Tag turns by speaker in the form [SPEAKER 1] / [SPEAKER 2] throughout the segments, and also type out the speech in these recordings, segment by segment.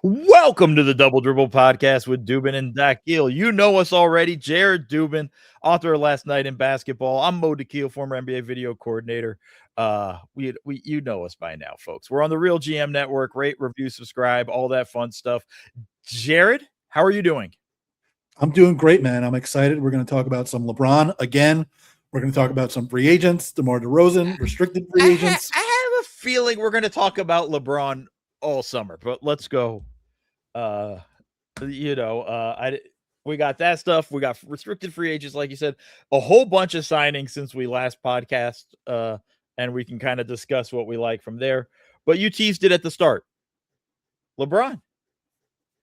[SPEAKER 1] Welcome to the Double Dribble podcast with Dubin and Dakhil. You know us already. Jared Dubin, author of Last Night in Basketball. I'm Mo Dakhil, former NBA video coordinator. We you know us by now, folks. We're on the RealGM network. Rate, review, subscribe, all that fun stuff. Jared, how are you doing?
[SPEAKER 2] I'm doing great, man. I'm excited. We're going to talk about some LeBron again. We're going to talk about some free agents, DeMar DeRozan, restricted free agents.
[SPEAKER 1] I have a feeling we're going to talk about LeBron all summer, but let's go. We got that stuff. We got restricted free agents, like you said, a whole bunch of signings since we last podcast, and we can kind of discuss what we like from there. But you teased it at the start. LeBron,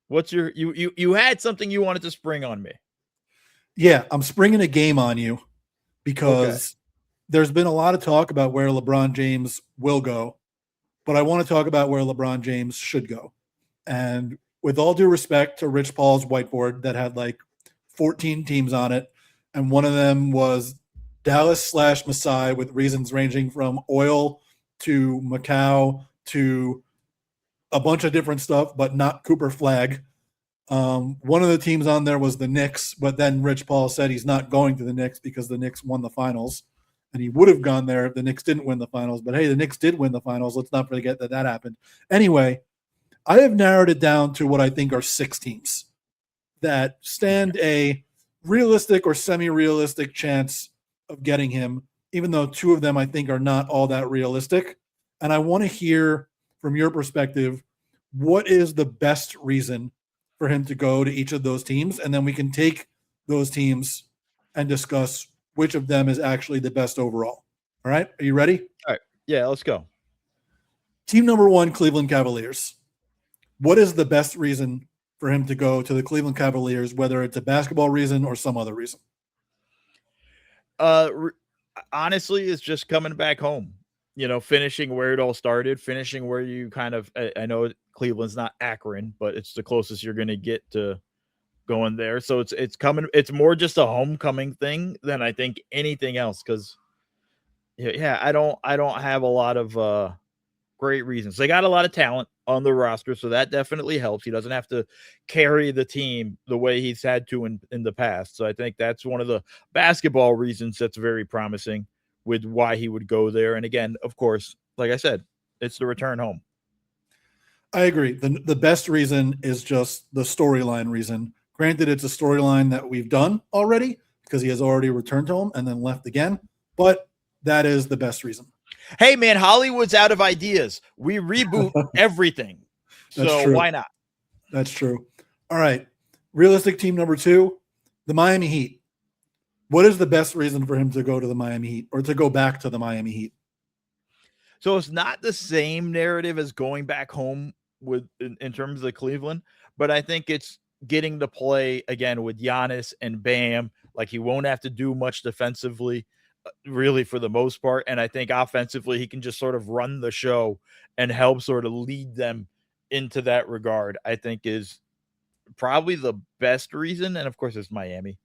[SPEAKER 1] what's you had something you wanted to spring on me?
[SPEAKER 2] Yeah, I'm springing a game on you because there's been a lot of talk about where LeBron James will go, but I want to talk about where LeBron James should go. And with all due respect to Rich Paul's whiteboard that had like 14 teams on it, and one of them was Dallas/Masai with reasons ranging from oil to Macau to a bunch of different stuff, but not Cooper Flag. One of the teams on there was the Knicks, but then Rich Paul said he's not going to the Knicks because the Knicks won the finals, and he would have gone there if the Knicks didn't win the finals. But hey, the Knicks did win the finals. Let's not forget that happened. Anyway, I have narrowed it down to what I think are 6 teams that stand a realistic or semi-realistic chance of getting him, even though 2 of them I think are not all that realistic. And I want to hear from your perspective, what is the best reason for him to go to each of those teams? And then we can take those teams and discuss which of them is actually the best overall. All right. Are you ready?
[SPEAKER 1] All right. Yeah, let's go.
[SPEAKER 2] Team number 1, Cleveland Cavaliers. What is the best reason for him to go to the Cleveland Cavaliers, whether it's a basketball reason or some other reason?
[SPEAKER 1] Honestly, it's just coming back home. Finishing where it all started, finishing where you kind of, I know Cleveland's not Akron, but it's the closest you're going to get to going there. So it's coming. It's more just a homecoming thing than I think anything else. Cause I don't have a lot of great reasons. They got a lot of talent on the roster, so that definitely helps. He doesn't have to carry the team the way he's had to in the past. So I think that's one of the basketball reasons that's very promising with why he would go there. And again, of course, like I said, it's the return home.
[SPEAKER 2] I agree. The best reason is just the storyline reason. Granted, it's a storyline that we've done already because he has already returned home and then left again, but that is the best reason.
[SPEAKER 1] Hey, man, Hollywood's out of ideas. We reboot everything. So why not?
[SPEAKER 2] That's true. All right. Realistic team number 2, the Miami Heat. What is the best reason for him to go to the Miami Heat or to go back to the Miami Heat?
[SPEAKER 1] So it's not the same narrative as going back home in terms of the Cleveland, but I think it's getting to play again with Giannis and Bam. Like he won't have to do much defensively, really, for the most part. And I think offensively, he can just sort of run the show and help sort of lead them into that regard, I think is probably the best reason. And of course, it's Miami.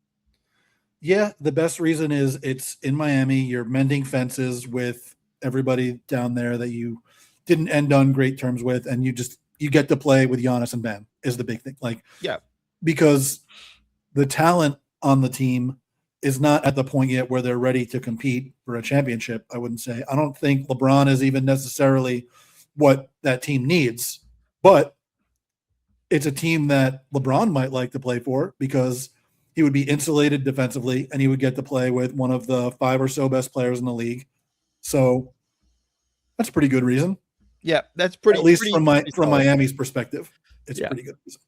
[SPEAKER 2] Yeah, the best reason is it's in Miami. You're mending fences with everybody down there that you didn't end on great terms with, and you get to play with Giannis and Bam is the big thing. Like,
[SPEAKER 1] yeah,
[SPEAKER 2] because the talent on the team is not at the point yet where they're ready to compete for a championship, I wouldn't say. I don't think LeBron is even necessarily what that team needs, but it's a team that LeBron might like to play for because he would be insulated defensively and he would get to play with one of the 5 or so best players in the league. So that's a pretty good reason.
[SPEAKER 1] Yeah, that's pretty.
[SPEAKER 2] At least
[SPEAKER 1] pretty
[SPEAKER 2] from Miami's perspective, it's a pretty good reason.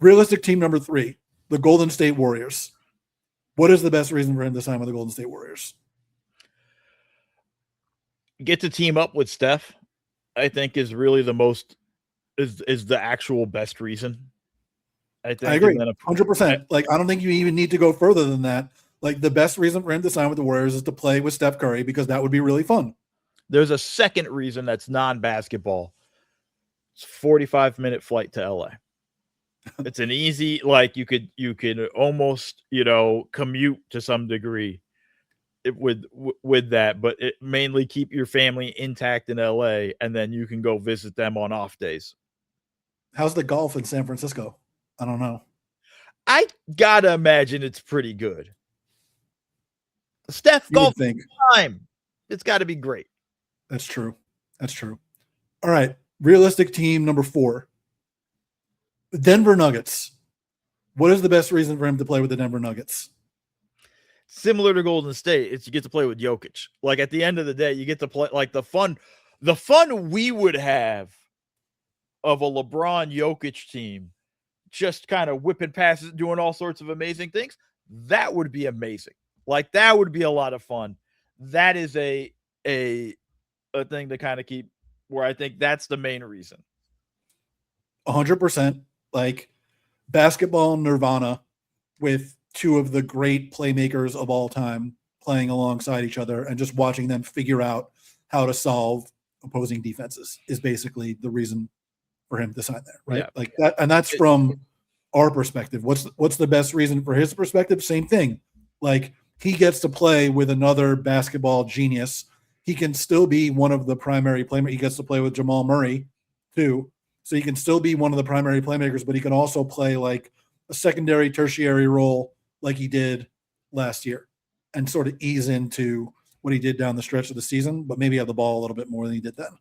[SPEAKER 2] Realistic team number 3, the Golden State Warriors. What is the best reason for him to sign with the Golden State Warriors?
[SPEAKER 1] Get to team up with Steph, I think is really the most is the actual best reason. I think
[SPEAKER 2] I agree 100%. Like, I don't think you even need to go further than that. Like, the best reason for him to sign with the Warriors is to play with Steph Curry because that would be really fun.
[SPEAKER 1] There's a second reason that's non-basketball. It's a 45-minute flight to LA. It's an easy, like you could almost, commute to some degree with that, but it mainly keep your family intact in LA and then you can go visit them on off days.
[SPEAKER 2] How's the golf in San Francisco? I don't know.
[SPEAKER 1] I gotta imagine it's pretty good. Steph
[SPEAKER 2] You would
[SPEAKER 1] golf
[SPEAKER 2] think.
[SPEAKER 1] time. It's got to be great.
[SPEAKER 2] That's true. That's true. All right. Realistic team number 4. The Denver Nuggets. What is the best reason for him to play with the Denver Nuggets?
[SPEAKER 1] Similar to Golden State, it's you get to play with Jokic. Like at the end of the day, you get to play like the fun we would have of a LeBron Jokic team, just kind of whipping passes, doing all sorts of amazing things. That would be amazing. Like that would be a lot of fun. That is a thing to kind of keep where I think that's the main reason.
[SPEAKER 2] 100%. Like basketball nirvana with 2 of the great playmakers of all time playing alongside each other and just watching them figure out how to solve opposing defenses is basically the reason for him to sign there, right?
[SPEAKER 1] Yeah.
[SPEAKER 2] Like that, and that's from our perspective. What's the best reason for his perspective? Same thing. Like he gets to play with another basketball genius. He can still be one of the primary playmakers. He gets to play with Jamal Murray too. So he can still be one of the primary playmakers, but he can also play like a secondary, tertiary role like he did last year and sort of ease into what he did down the stretch of the season, but maybe have the ball a little bit more than he did then.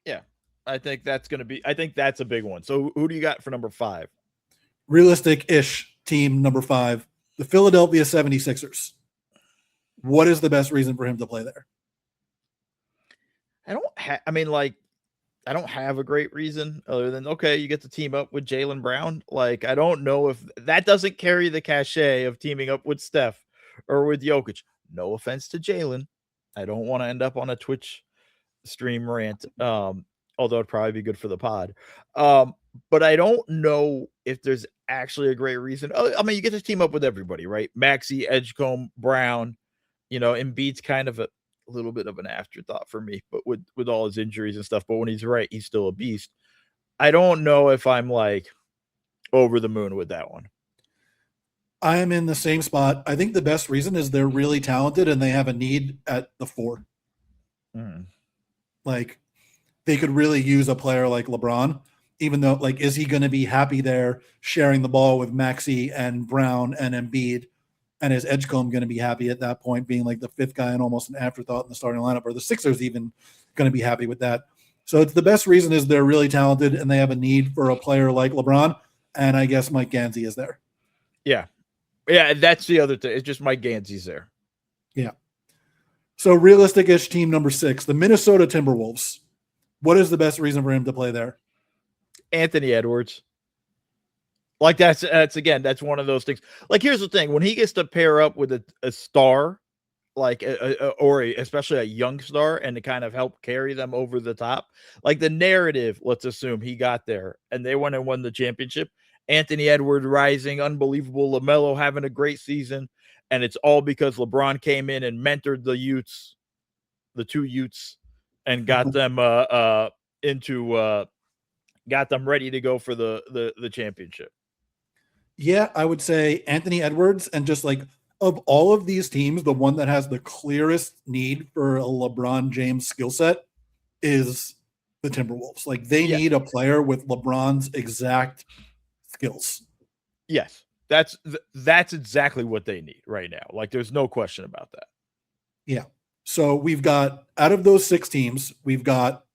[SPEAKER 1] Yeah. I think that's a big one. So who do you got for number 5?
[SPEAKER 2] Realistic-ish team number 5, the Philadelphia 76ers. What is the best reason for him to play there?
[SPEAKER 1] I don't have a great reason other than, okay, you get to team up with Jaylen Brown. Like, I don't know if that doesn't carry the cachet of teaming up with Steph or with Jokic. No offense to Jaylen. I don't want to end up on a Twitch stream rant. Although it'd probably be good for the pod. But I don't know if there's actually a great reason. I mean, you get to team up with everybody, right? Maxey, Edgecombe, Brown, Embiid's kind of a little bit of an afterthought for me, but with all his injuries and stuff. But when he's right, he's still a beast. I don't know if I'm like over the moon with that one.
[SPEAKER 2] I am in the same spot. I think the best reason is they're really talented and they have a need at the 4. Like they could really use a player like LeBron, even though like, is he going to be happy there sharing the ball with Maxey and Brown and Embiid? And is Edgecombe going to be happy at that point, being like the 5th guy and almost an afterthought in the starting lineup? Or the Sixers even going to be happy with that? So it's the best reason is they're really talented and they have a need for a player like LeBron. And I guess Mike Gansey is there.
[SPEAKER 1] Yeah. Yeah, that's the other thing. It's just Mike Gansey's there.
[SPEAKER 2] Yeah. So realistic-ish team number 6, the Minnesota Timberwolves. What is the best reason for him to play there?
[SPEAKER 1] Anthony Edwards. Like that's one of those things. Like here's the thing: when he gets to pair up with a star, like especially a young star, and to kind of help carry them over the top, like the narrative. Let's assume he got there and they went and won the championship. Anthony Edwards rising, unbelievable. LaMelo having a great season, and it's all because LeBron came in and mentored the 2 Utes, and got them got them ready to go for the championship.
[SPEAKER 2] Yeah, I would say Anthony Edwards, and just like of all of these teams, the one that has the clearest need for a LeBron James skill set is the Timberwolves. Like they need a player with LeBron's exact skills.
[SPEAKER 1] Yes, that's exactly what they need right now. Like there's no question about that.
[SPEAKER 2] Yeah. So we've got, out of those 6 teams, we've got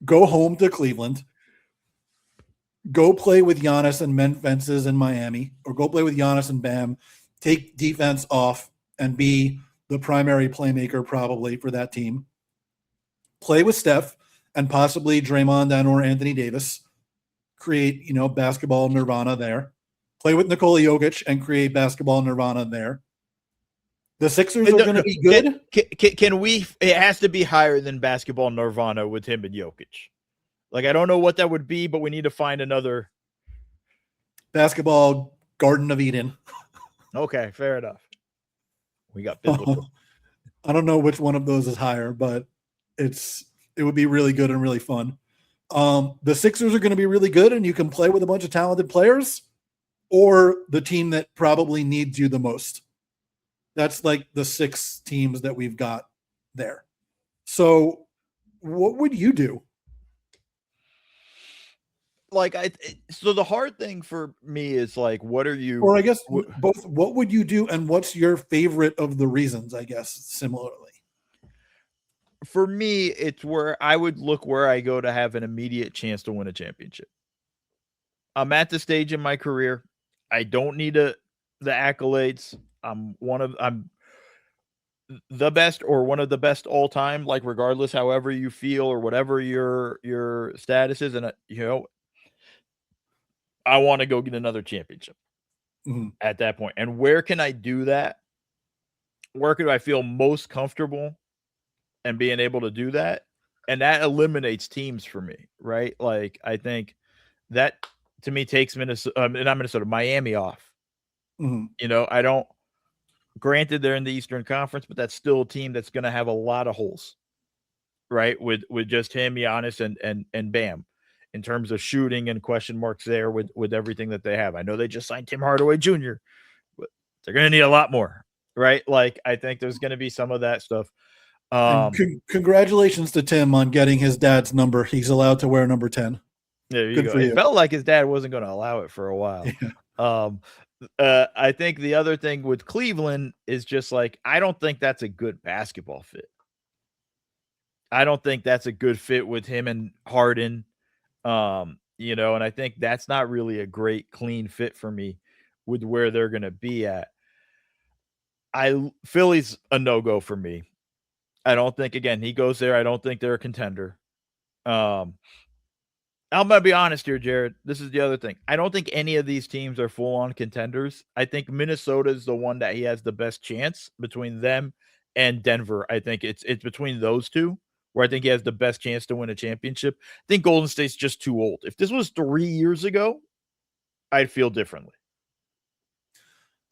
[SPEAKER 2] go home to Cleveland, go play with Giannis and mend fences in Miami, or go play with Giannis and Bam, take defense off and be the primary playmaker probably for that team. Play with Steph and possibly Draymond and or Anthony Davis, create, basketball nirvana there. Play with Nikola Jokic and create basketball nirvana there. The Sixers are going to be good.
[SPEAKER 1] Can we? It has to be higher than basketball nirvana with him and Jokic. Like I don't know what that would be, but we need to find another
[SPEAKER 2] basketball Garden of Eden.
[SPEAKER 1] Okay, fair enough. We got biblical.
[SPEAKER 2] I don't know which one of those is higher, but it would be really good and really fun. The Sixers are going to be really good, and you can play with a bunch of talented players, or the team that probably needs you the most. That's like the 6 teams that we've got there. So what would you do?
[SPEAKER 1] like so the hard thing for me is like, what are you?
[SPEAKER 2] Or I guess both. What would you do, and what's your favorite of the reasons? I guess similarly.
[SPEAKER 1] For me, it's where I would look where I go to have an immediate chance to win a championship. I'm at the stage in my career. I don't need the accolades. I'm the best or one of the best all time, like regardless, however you feel or whatever your status is, and I want to go get another championship at that point. And where can I do that? Where could I feel most comfortable and being able to do that? And that eliminates teams for me, right? Like I think that to me takes Minnesota, and I'm Minnesota, Miami off. I don't. Granted, they're in the Eastern Conference, but that's still a team that's going to have a lot of holes, right? With just him, Giannis, and Bam, in terms of shooting and question marks there with everything that they have. I know they just signed Tim Hardaway Jr., but they're going to need a lot more, right? Like I think there's going to be some of that stuff.
[SPEAKER 2] Congratulations to Tim on getting his dad's number. He's allowed to wear number 10.
[SPEAKER 1] There you go. It felt like his dad wasn't going to allow it for a while. Yeah. I think the other thing with Cleveland is just like, I don't think that's a good basketball fit. I don't think that's a good fit with him and Harden. And I think that's not really a great clean fit for me with where they're going to be at. Philly's a no-go for me. I don't think, again, he goes there. I don't think they're a contender. I'm going to be honest here, Jared. This is the other thing. I don't think any of these teams are full-on contenders. I think Minnesota is the one that he has the best chance between them and Denver. I think it's between those two where I think he has the best chance to win a championship. I think Golden State's just too old. If this was 3 years ago, I'd feel differently.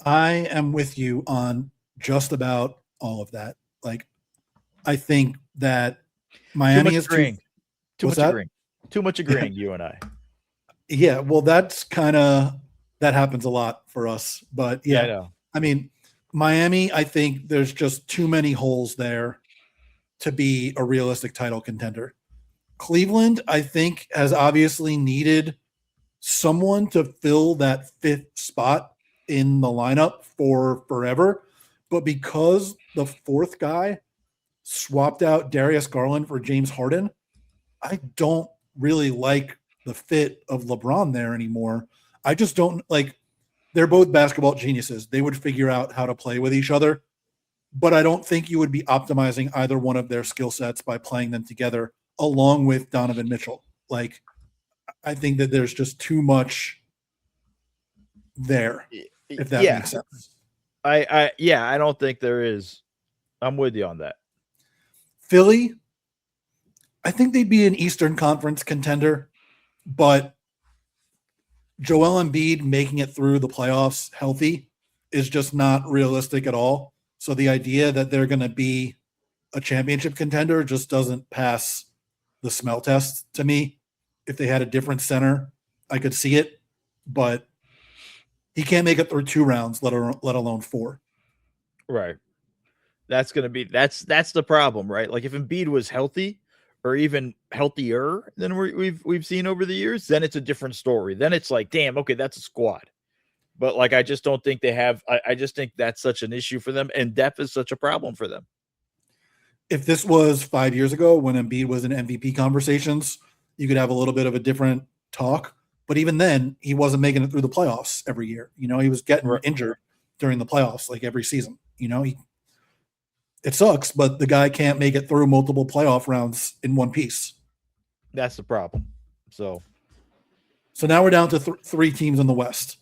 [SPEAKER 2] I am with you on just about all of that. Like, I think that Miami is
[SPEAKER 1] too much agreeing. Too much agreeing, you and I.
[SPEAKER 2] Yeah, well, that happens a lot for us. But yeah,
[SPEAKER 1] I know.
[SPEAKER 2] I mean, Miami, I think there's just too many holes there to be a realistic title contender. Cleveland, I think, has obviously needed someone to fill that fifth spot in the lineup for forever. But because the fourth guy swapped out Darius Garland for James Harden, I don't really like the fit of LeBron there anymore. I just don't like. They're both basketball geniuses. They would figure out how to play with each other, but I don't think you would be optimizing either one of their skill sets by playing them together along with Donovan Mitchell. Like, I think that there's just too much there, if that makes sense.
[SPEAKER 1] I don't think there is. I'm with you on that.
[SPEAKER 2] Philly, I think they'd be an Eastern Conference contender, but Joel Embiid making it through the playoffs healthy is just not realistic at all. So the idea that they're going to be a championship contender just doesn't pass the smell test to me. If they had a different center, I could see it, but he can't make it through 2 rounds, let alone 4.
[SPEAKER 1] Right. That's going to be that's the problem, right? Like if Embiid was healthy or even healthier than we've seen over the years, then it's a different story. Then it's like, damn, okay, that's a squad. But like I just don't think they have I just think that's such an issue for them, and depth is such a problem for them.
[SPEAKER 2] If this was 5 years ago when Embiid was in MVP conversations, you could have a little bit of a different talk. But even then, he wasn't making it through the playoffs every year. He was getting injured during the playoffs like every season. It sucks, but the guy can't make it through multiple playoff rounds in one piece.
[SPEAKER 1] That's the problem. So
[SPEAKER 2] now we're down to 3 teams in the West.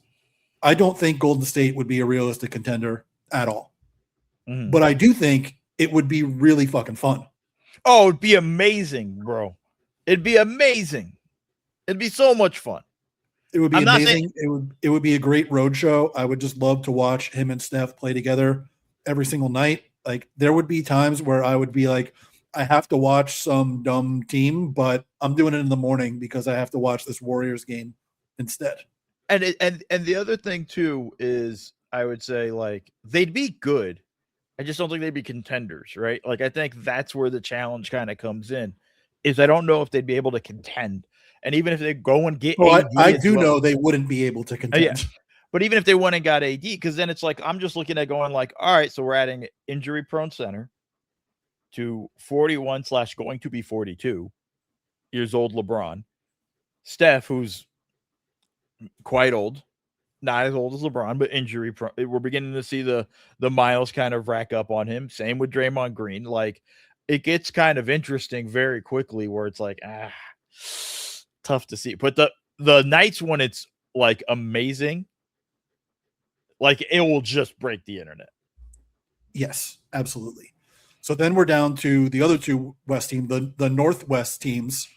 [SPEAKER 2] I don't think Golden State would be a realistic contender at all. Mm-hmm. But I do think it would be really fucking fun.
[SPEAKER 1] Oh, it'd be amazing, bro. It'd be amazing. It'd be so much fun.
[SPEAKER 2] It would be amazing. It would be a great road show. I would just love to watch him and Steph play together every single night. Like there would be times where I would be like, I have to watch some dumb team, but I'm doing it in the morning because I have to watch this Warriors game instead.
[SPEAKER 1] And the other thing too is I would say like they'd be good. I just don't think they'd be contenders, right? Like I think that's where the challenge kind of comes in. Is I don't know if they'd be able to contend. And even if they go and get
[SPEAKER 2] well,
[SPEAKER 1] AD,
[SPEAKER 2] I do know they wouldn't be able to contend.
[SPEAKER 1] Yeah. But even if they went and got AD, because then it's like I'm just looking at going like, all right, so we're adding injury-prone center to 41 / going to be 42 years old LeBron, Steph, who's quite old, not as old as LeBron, but injury prone. We're beginning to see the miles kind of rack up on him. Same with Draymond Green. Like it gets kind of interesting very quickly where it's like, tough to see. But the nights when it's like amazing, like it will just break the internet.
[SPEAKER 2] Yes, absolutely. So then we're down to the other two West teams, the Northwest teams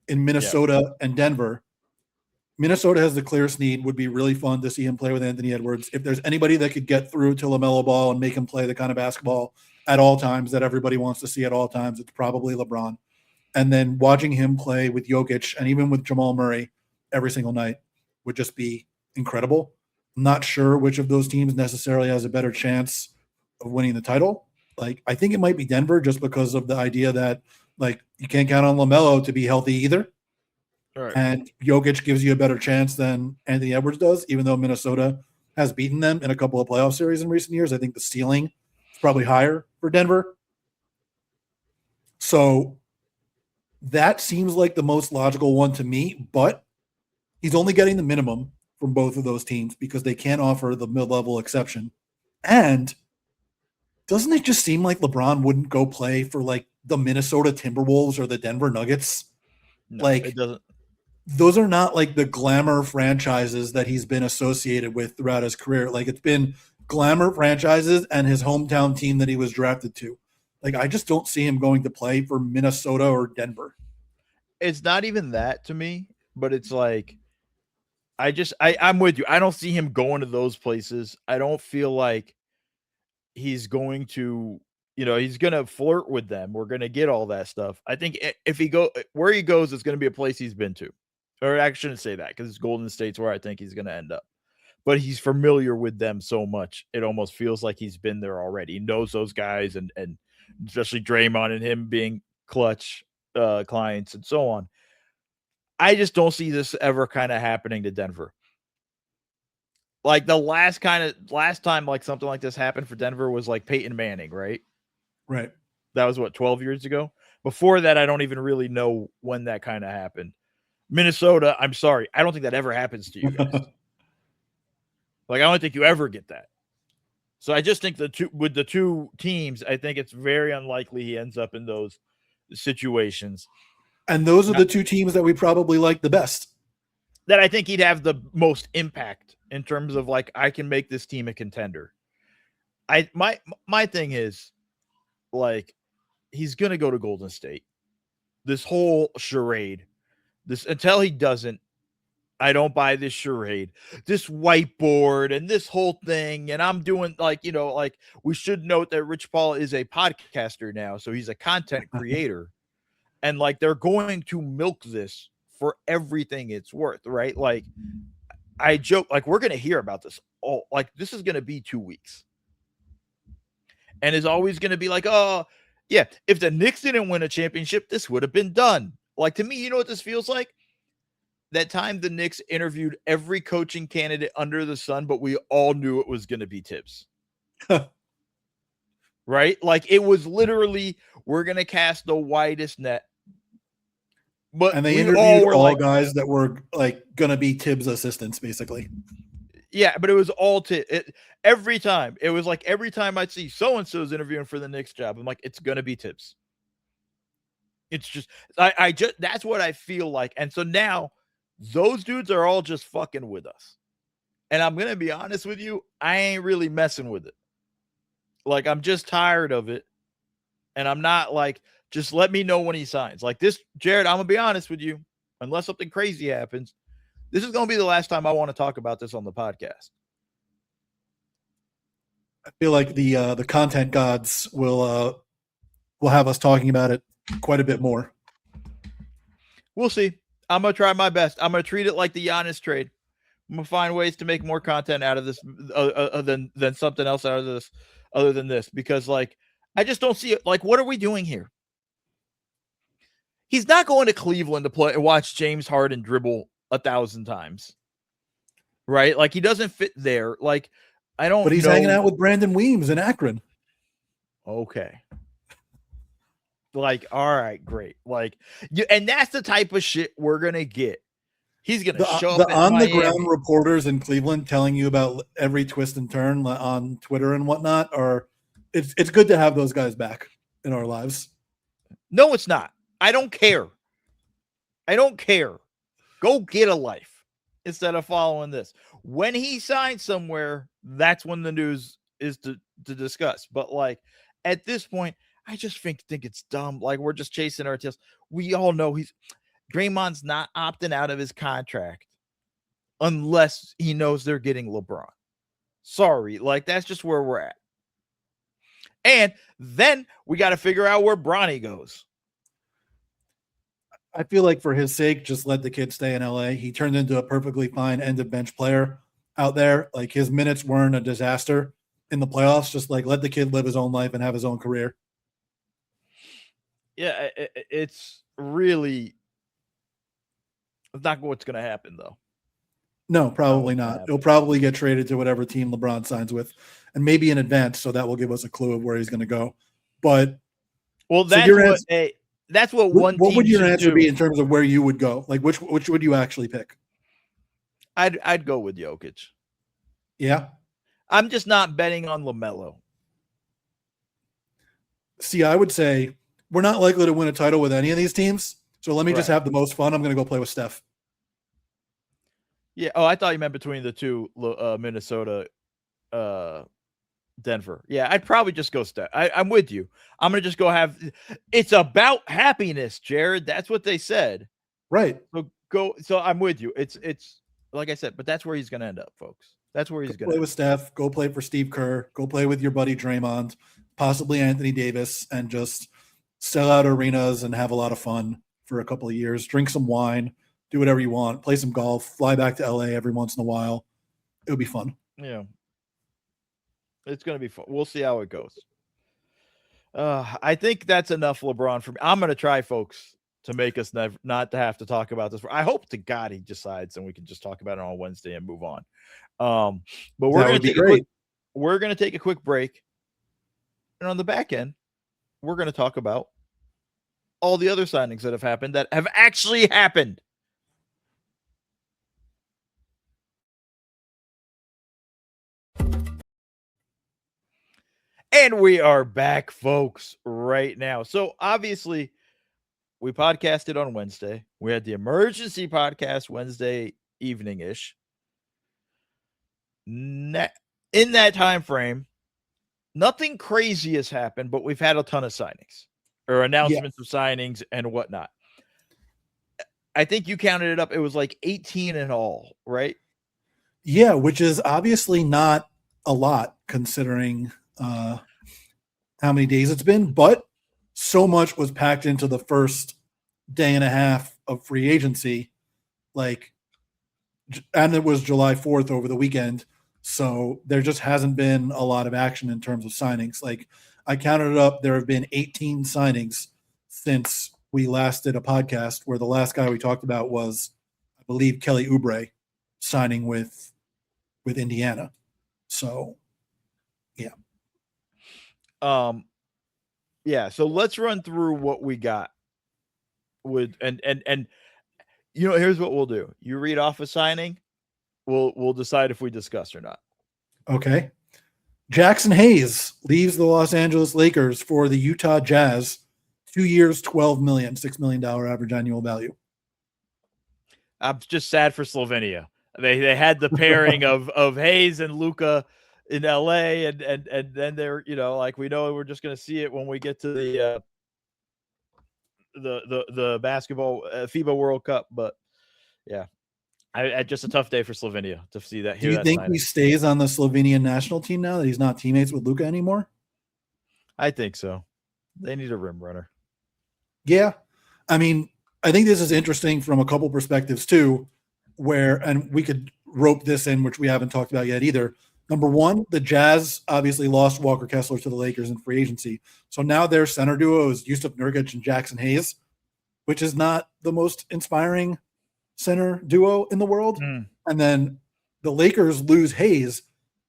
[SPEAKER 2] in Minnesota and Denver. Minnesota has the clearest need. Would be really fun to see him play with Anthony Edwards. If there's anybody that could get through to LaMelo Ball and make him play the kind of basketball at all times that everybody wants to see at all times, it's probably LeBron. And then watching him play with Jokic and even with Jamal Murray every single night would just be incredible. I'm not sure which of those teams necessarily has a better chance of winning the title. Like, I think it might be Denver just because of the idea that, like, you can't count on LaMelo to be healthy either. Right. And Jokic gives you a better chance than Anthony Edwards does, even though Minnesota has beaten them in a couple of playoff series in recent years. I think the ceiling is probably higher for Denver. So that seems like the most logical one to me, but he's only getting the minimum from both of those teams because they can't offer the mid-level exception. And doesn't it just seem like LeBron wouldn't go play for like the Minnesota Timberwolves or the Denver Nuggets?
[SPEAKER 1] No,
[SPEAKER 2] like
[SPEAKER 1] it doesn't.
[SPEAKER 2] Those are not like the glamour franchises that he's been associated with throughout his career. Like it's been glamour franchises and his hometown team that he was drafted to. Like I just don't see him going to play for Minnesota or Denver.
[SPEAKER 1] It's not even that to me, but it's like I'm with you. I don't see him going to those places. I don't feel like he's going to, he's going to flirt with them. We're going to get all that stuff. I think if where he goes, it's going to be a place he's been to. Or I shouldn't say that because it's Golden State's where I think he's going to end up. But he's familiar with them so much. It almost feels like he's been there already. He knows those guys and especially Draymond and him being clutch clients and so on. I just don't see this ever kind of happening to Denver. Like the last time like something like this happened for Denver was like Peyton Manning, right?
[SPEAKER 2] Right.
[SPEAKER 1] That was 12 years ago. Before that, I don't even really know when that kind of happened. Minnesota, I'm sorry. I don't think that ever happens to you guys. Like, I don't think you ever get that. So I just think with the two teams, I think it's very unlikely he ends up in those situations.
[SPEAKER 2] And those are the two teams that we probably like the best.
[SPEAKER 1] That I think he'd have the most impact in terms of like, I can make this team a contender. My thing is like, he's going to go to Golden State. This whole charade, until he doesn't, I don't buy this charade, this whiteboard and this whole thing. And I'm doing like, we should note that Rich Paul is a podcaster now. So he's a content creator and like, they're going to milk this for everything it's worth. Right. Like I joke, like we're going to hear about this. Oh, like this is going to be 2 weeks. And is always going to be like, oh yeah, if the Knicks didn't win a championship, this would have been done. Like to me, you know what this feels like? That time the Knicks interviewed every coaching candidate under the sun, but we all knew it was going to be Tibbs. Right? Like it was literally, we're going to cast the widest net.
[SPEAKER 2] And they interviewed all guys that were like going to be Tibbs assistants, basically.
[SPEAKER 1] Yeah, but it was all every time. It was like every time I'd see so-and-so's interviewing for the Knicks job, I'm like, it's going to be Tibbs. It's just, I just, that's what I feel like. And so now those dudes are all just fucking with us. And I'm going to be honest with you, I ain't really messing with it. Like, I'm just tired of it. And I'm not like, just let me know when he signs. Like this, Jared, I'm going to be honest with you. Unless something crazy happens, this is going to be the last time I want to talk about this on the podcast.
[SPEAKER 2] I feel like the content gods will have us talking about it quite a bit more.
[SPEAKER 1] We'll see. I'm going to try my best. I'm going to treat it like the Giannis trade. I'm going to find ways to make more content out of this than something else out of this, other than this, because like, I just don't see it. Like, what are we doing here? He's not going to Cleveland to play and watch James Harden dribble 1,000 times. Right? Like, he doesn't fit there. Like, I don't know.
[SPEAKER 2] But he's hanging out with Brandon Weems in Akron.
[SPEAKER 1] Okay. Like, all right, great. Like, and that's the type of shit we're going to get. He's going to show up
[SPEAKER 2] the on-the-ground reporters in Cleveland telling you about every twist and turn on Twitter and whatnot. It's good to have those guys back in our lives.
[SPEAKER 1] No, it's not. I don't care. Go get a life instead of following this. When he signs somewhere, that's when the news is to discuss. But like at this point, I just think it's dumb. Like we're just chasing our tails. We all know Draymond's not opting out of his contract unless he knows they're getting LeBron. Sorry, like that's just where we're at. And then we got to figure out where Bronny goes.
[SPEAKER 2] I feel like for his sake, just let the kid stay in LA. He turned into a perfectly fine end of bench player out there. Like his minutes weren't a disaster in the playoffs. Just like let the kid live his own life and have his own career.
[SPEAKER 1] Yeah, it's really not what's going to happen though.
[SPEAKER 2] No, probably not. He'll probably get traded to whatever team LeBron signs with, and maybe in advance, so that will give us a clue of where he's going to go. But
[SPEAKER 1] that's what one.
[SPEAKER 2] What would your answer be in terms of where you would go? Like which would you actually pick?
[SPEAKER 1] I'd go with Jokic.
[SPEAKER 2] Yeah,
[SPEAKER 1] I'm just not betting on LaMelo.
[SPEAKER 2] See, I would say we're not likely to win a title with any of these teams. So let me just have the most fun. I'm going to go play with Steph.
[SPEAKER 1] Yeah. Oh, I thought you meant between the two, Minnesota, Denver. Yeah, I'd probably just go Steph. I'm with you. I'm going to just go it's about happiness, Jared. That's what they said.
[SPEAKER 2] Right.
[SPEAKER 1] So I'm with you. It's like I said, but that's where he's going to end up, folks. That's where he's going to
[SPEAKER 2] play with Steph. Go play for Steve Kerr. Go play with your buddy Draymond, possibly Anthony Davis, and just sell out arenas and have a lot of fun for a couple of years. Drink some wine, do whatever you want, play some golf, fly back to LA every once in a while. It'll be fun.
[SPEAKER 1] Yeah. It's going to be fun. We'll see how it goes. I think that's enough LeBron for me. I'm going to try, folks, to make us not to have to talk about this. I hope to God he decides and we can just talk about it on Wednesday and move on. But we're going to take a quick break. And on the back end, we're going to talk about all the other signings that have happened that have actually happened. And we are back, folks, right now. So obviously, we podcasted on Wednesday. We had the emergency podcast Wednesday evening-ish. In that time frame, nothing crazy has happened, but we've had a ton of signings or announcements of signings and whatnot. I think you counted it up. It was like 18 in all, right?
[SPEAKER 2] Yeah, which is obviously not a lot considering how many days it's been, but so much was packed into the first day and a half of free agency. And it was July 4th over the weekend. So there just hasn't been a lot of action in terms of signings. Like I counted it up. There have been 18 signings since we last did a podcast where the last guy we talked about was, I believe, Kelly Oubre signing with Indiana. So yeah.
[SPEAKER 1] Yeah, so let's run through what we got with and here's what we'll do. You read off a signing, we'll decide if we discuss or not.
[SPEAKER 2] Okay. Jackson Hayes leaves the Los Angeles Lakers for the Utah Jazz. 2 years, $12 million, $6 million average annual value.
[SPEAKER 1] I'm just sad for Slovenia. They had the pairing of Hayes and Luka in LA, and then they're we know we're just going to see it when we get to the basketball FIBA World Cup. But yeah, I just a tough day for Slovenia to see that.
[SPEAKER 2] Do you think he stays on the Slovenian national team now that he's not teammates with Luka anymore?
[SPEAKER 1] I think so. They need a rim runner.
[SPEAKER 2] Yeah, I mean, I think this is interesting from a couple perspectives too, and we could rope this in, which we haven't talked about yet either. Number one, the Jazz obviously lost Walker Kessler to the Lakers in free agency. So now their center duo is Yusuf Nurkic and Jackson Hayes. which is not the most inspiring center duo in the world. And then the Lakers lose Hayes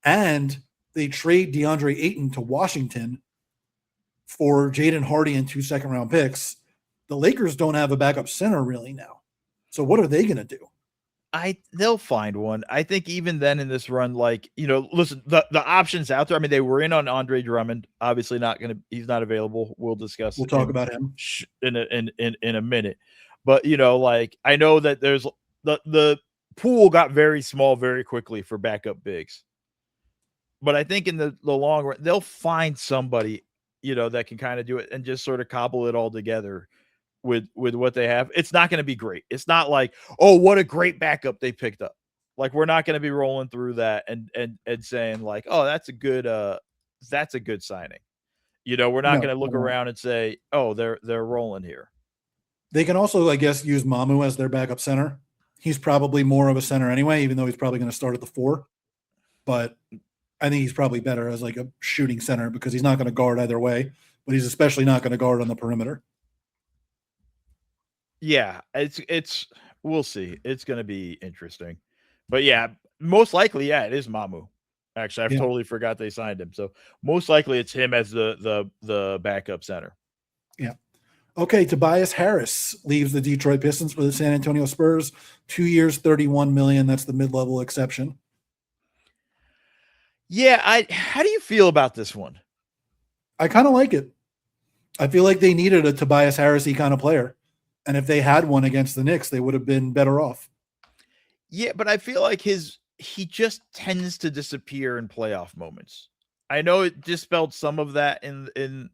[SPEAKER 2] and they trade DeAndre Ayton to Washington for Jaden Hardy and 2 second-round picks. The Lakers don't have a backup center really now. So what are they going to do?
[SPEAKER 1] They'll find one. I think even then in this run, like, listen, the options out there. I mean, they were in on Andre Drummond. Obviously, he's not available. We'll discuss.
[SPEAKER 2] We'll talk about him
[SPEAKER 1] in a minute. But like, I know that there's the pool got very small very quickly for backup bigs. But I think in the long run, they'll find somebody, that can kind of do it and just sort of cobble it all together with what they have. It's not going to be great. It's not like, oh, what a great backup they picked up. Like, we're not going to be rolling through that and saying like, oh, that's a good signing. We're not going to look around and say, oh, they're rolling here.
[SPEAKER 2] They can also, I guess, use Mamu as their backup center. He's probably more of a center anyway, even though he's probably going to start at the 4. But I think he's probably better as like a shooting center because he's not going to guard either way, but he's especially not going to guard on the perimeter.
[SPEAKER 1] Yeah, we'll see. It's going to be interesting. But yeah, most likely, it is Mamu. Actually, I've totally forgot they signed him. So most likely it's him as the backup center.
[SPEAKER 2] Yeah. Okay, Tobias Harris leaves the Detroit Pistons for the San Antonio Spurs. 2 years, $31 million. That's the mid-level exception.
[SPEAKER 1] Yeah, how do you feel about this one?
[SPEAKER 2] I kind of like it. I feel like they needed a Tobias Harris-y kind of player. And if they had one against the Knicks, they would have been better off.
[SPEAKER 1] Yeah, but I feel like he just tends to disappear in playoff moments. I know it dispelled some of that in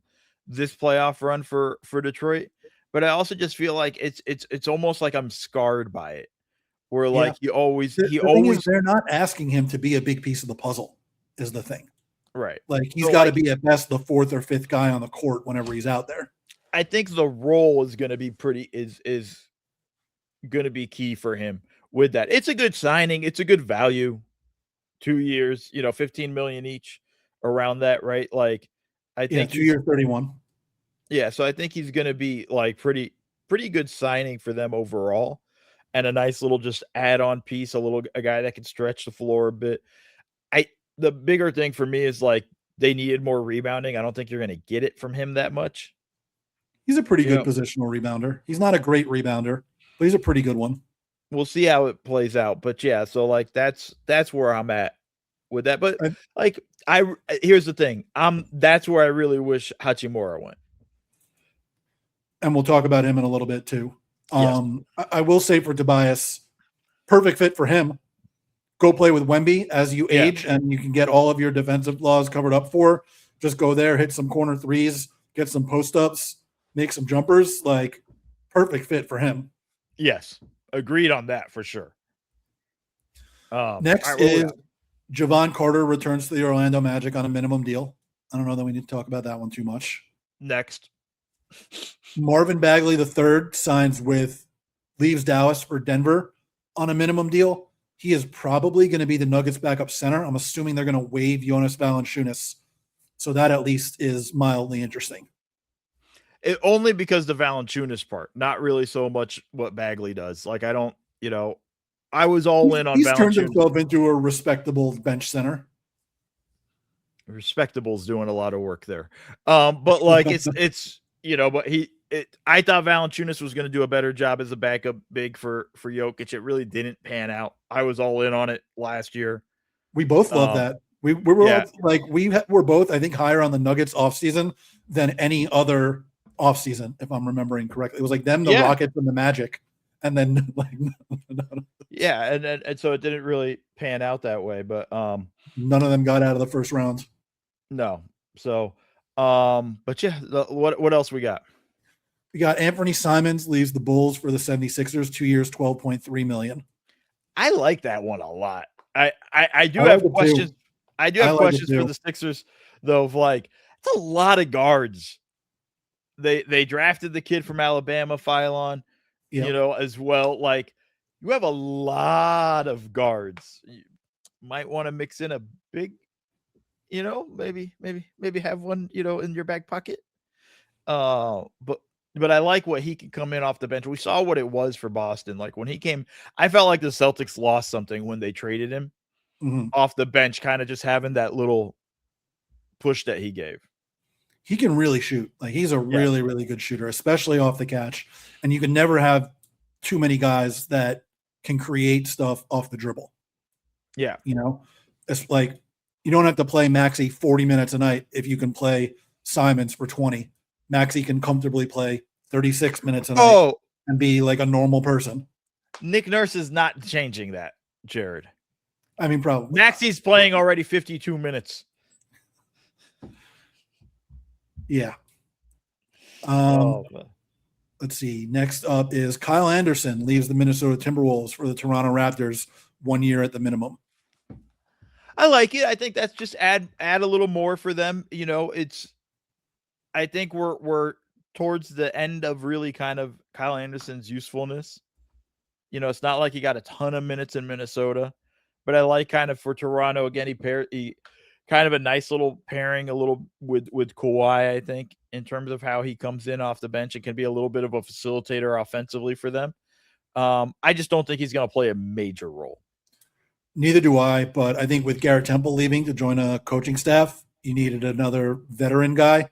[SPEAKER 1] this playoff run for Detroit, but I also just feel like it's almost like I'm scarred by it. Where like he always
[SPEAKER 2] they're not asking him to be a big piece of the puzzle is the thing.
[SPEAKER 1] Right.
[SPEAKER 2] Like he's got to be at best the 4th or 5th guy on the court whenever he's out there.
[SPEAKER 1] I think the role is going to be is going to be key for him with that. It's a good signing. It's a good value. 2 years, $15 million each around that, right? Like I think
[SPEAKER 2] 2 years, 31.
[SPEAKER 1] Yeah. So I think he's going to be like pretty good signing for them overall and a nice little just add-on piece, a guy that can stretch the floor a bit. The bigger thing for me is like they needed more rebounding. I don't think you're going to get it from him that much.
[SPEAKER 2] He's a pretty good positional rebounder. He's not a great rebounder, but he's a pretty good one.
[SPEAKER 1] We'll see how it plays out. But yeah, so like that's where I'm at with that. But here's the thing. That's where I really wish Hachimura went.
[SPEAKER 2] And we'll talk about him in a little bit too.
[SPEAKER 1] Yes.
[SPEAKER 2] I will say for Tobias, perfect fit for him. Go play with Wemby as you age, and you can get all of your defensive flaws covered up for. Just go there, hit some corner threes, get some post-ups, make some jumpers. Like, perfect fit for him.
[SPEAKER 1] Yes. Agreed on that for sure.
[SPEAKER 2] Next is Javon Carter returns to the Orlando Magic on a minimum deal. I don't know that we need to talk about that one too much.
[SPEAKER 1] Next.
[SPEAKER 2] Marvin Bagley III leaves Dallas for Denver on a minimum deal. He is probably going to be the Nuggets backup center. I'm assuming they're going to waive Jonas Valanciunas. So that at least is mildly interesting.
[SPEAKER 1] Only because the Valanciunas part, not really so much what Bagley does. Like, I don't, I was all in on
[SPEAKER 2] Valanciunas. He's turned himself into a respectable bench center.
[SPEAKER 1] Respectable's doing a lot of work there. But like, it's but I thought Valanciunas was going to do a better job as a backup big for Jokic. It really didn't pan out. I was all in on it last year.
[SPEAKER 2] We both love that. We were we're both, I think, higher on the Nuggets offseason than any other offseason, if I'm remembering correctly. It was like them, the Rockets, and the Magic. And then
[SPEAKER 1] and so it didn't really pan out that way. But
[SPEAKER 2] none of them got out of the first round.
[SPEAKER 1] No. So but yeah, what else we got?
[SPEAKER 2] We got Anthony Simons leaves the Bulls for the 76ers, 2 years, $12.3 million.
[SPEAKER 1] I like that one a lot. I do have questions. I do have questions for the Sixers, though, of like, it's a lot of guards. They drafted the kid from Alabama, Philon, as well. Like, you have a lot of guards. You might want to mix in a big, maybe have one, in your back pocket. But but I like what he can come in off the bench. We saw what it was for Boston. Like when he came, I felt like the Celtics lost something when they traded him off the bench, kind of just having that little push that he gave.
[SPEAKER 2] He can really shoot. Like he's a really, really good shooter, especially off the catch. And you can never have too many guys that can create stuff off the dribble.
[SPEAKER 1] Yeah.
[SPEAKER 2] You know, it's like you don't have to play Maxey 40 minutes a night if you can play Simons for 20. Maxey can comfortably play 36 minutes a night and be like a normal person.
[SPEAKER 1] Nick Nurse is not changing that, Jared.
[SPEAKER 2] I mean, probably.
[SPEAKER 1] Maxey's playing already 52 minutes.
[SPEAKER 2] Yeah. Let's see. Next up is Kyle Anderson leaves the Minnesota Timberwolves for the Toronto Raptors 1 year at the minimum.
[SPEAKER 1] I like it. I think that's just add a little more for them. You know, I think we're towards the end of really kind of Kyle Anderson's usefulness. You know, it's not like he got a ton of minutes in Minnesota, but I like kind of for Toronto again. He kind of a nice little pairing, a little with Kawhi. I think in terms of how he comes in off the bench, it can be a little bit of a facilitator offensively for them. I just don't think he's going to play a major role.
[SPEAKER 2] Neither do I, but I think with Garrett Temple leaving to join a coaching staff, you needed another veteran guy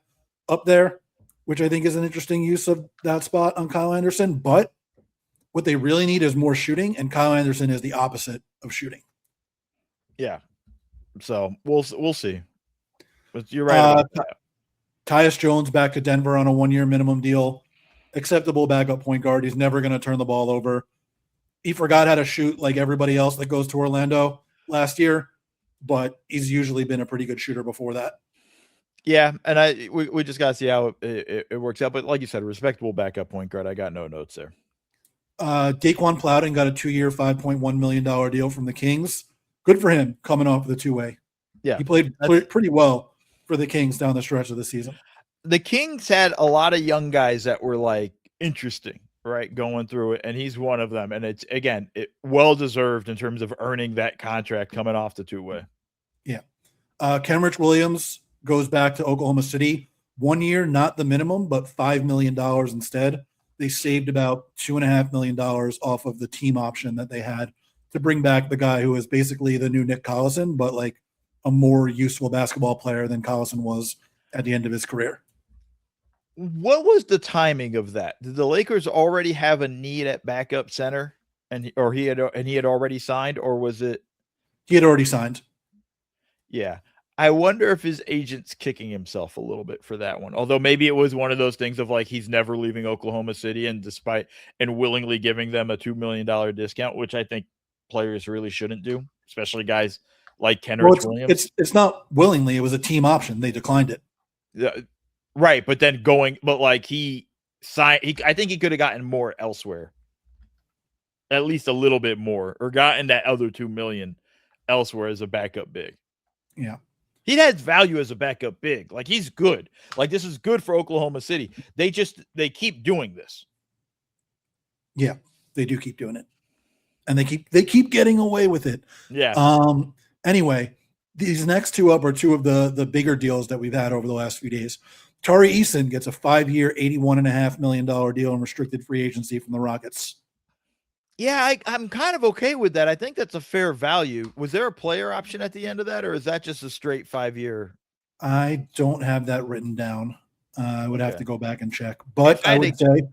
[SPEAKER 2] up there, which I think is an interesting use of that spot on Kyle Anderson. But what they really need is more shooting, and Kyle Anderson is the opposite of shooting.
[SPEAKER 1] Yeah. So we'll see. But you're right about that.
[SPEAKER 2] Tyus Jones back to Denver on a 1 year minimum deal. Acceptable backup point guard. He's never going to turn the ball over. He forgot how to shoot like everybody else that goes to Orlando last year, but he's usually been a pretty good shooter before that.
[SPEAKER 1] Yeah, and we just got to see how it works out. But like you said, a respectable backup point guard. I got no notes there.
[SPEAKER 2] Daquan Plowden got a 2 year, $5.1 million deal from the Kings. Good for him coming off the two-way.
[SPEAKER 1] Yeah,
[SPEAKER 2] he played pretty well for the Kings down the stretch of the season.
[SPEAKER 1] The Kings had a lot of young guys that were like interesting, right, going through it, and he's one of them. And it's again, well deserved in terms of earning that contract coming off the two-way.
[SPEAKER 2] Yeah, Kenrich Williams goes back to Oklahoma City 1 year, not the minimum, but $5 million instead. They saved about $2.5 million off of the team option that they had to bring back the guy who was basically the new Nick Collison, but like a more useful basketball player than Collison was at the end of his career.
[SPEAKER 1] What was the timing of that? Did the Lakers already have a need at backup center, and he had already signed, or was it?
[SPEAKER 2] He had already signed.
[SPEAKER 1] Yeah. I wonder if his agent's kicking himself a little bit for that one. Although maybe it was one of those things of like he's never leaving Oklahoma City and willingly giving them a $2 million discount, which I think players really shouldn't do, especially guys like Kenrich Williams.
[SPEAKER 2] It's not willingly. It was a team option. They declined it.
[SPEAKER 1] Yeah, right. But then like he signed, I think he could have gotten more elsewhere, at least a little bit more, or gotten that other $2 million elsewhere as a backup big.
[SPEAKER 2] Yeah.
[SPEAKER 1] He has value as a backup big. Like he's good. Like this is good for Oklahoma City. They keep doing this.
[SPEAKER 2] Yeah, they do keep doing it. And they keep getting away with it.
[SPEAKER 1] Yeah.
[SPEAKER 2] Anyway, these next two up are two of the bigger deals that we've had over the last few days. Tari Eason gets a 5 year, $81.5 million deal in restricted free agency from the Rockets.
[SPEAKER 1] Yeah, I'm kind of okay with that. I think that's a fair value. Was there a player option at the end of that, or is that just a straight 5 year?
[SPEAKER 2] I don't have that written down. I would have to go back and check. But I would say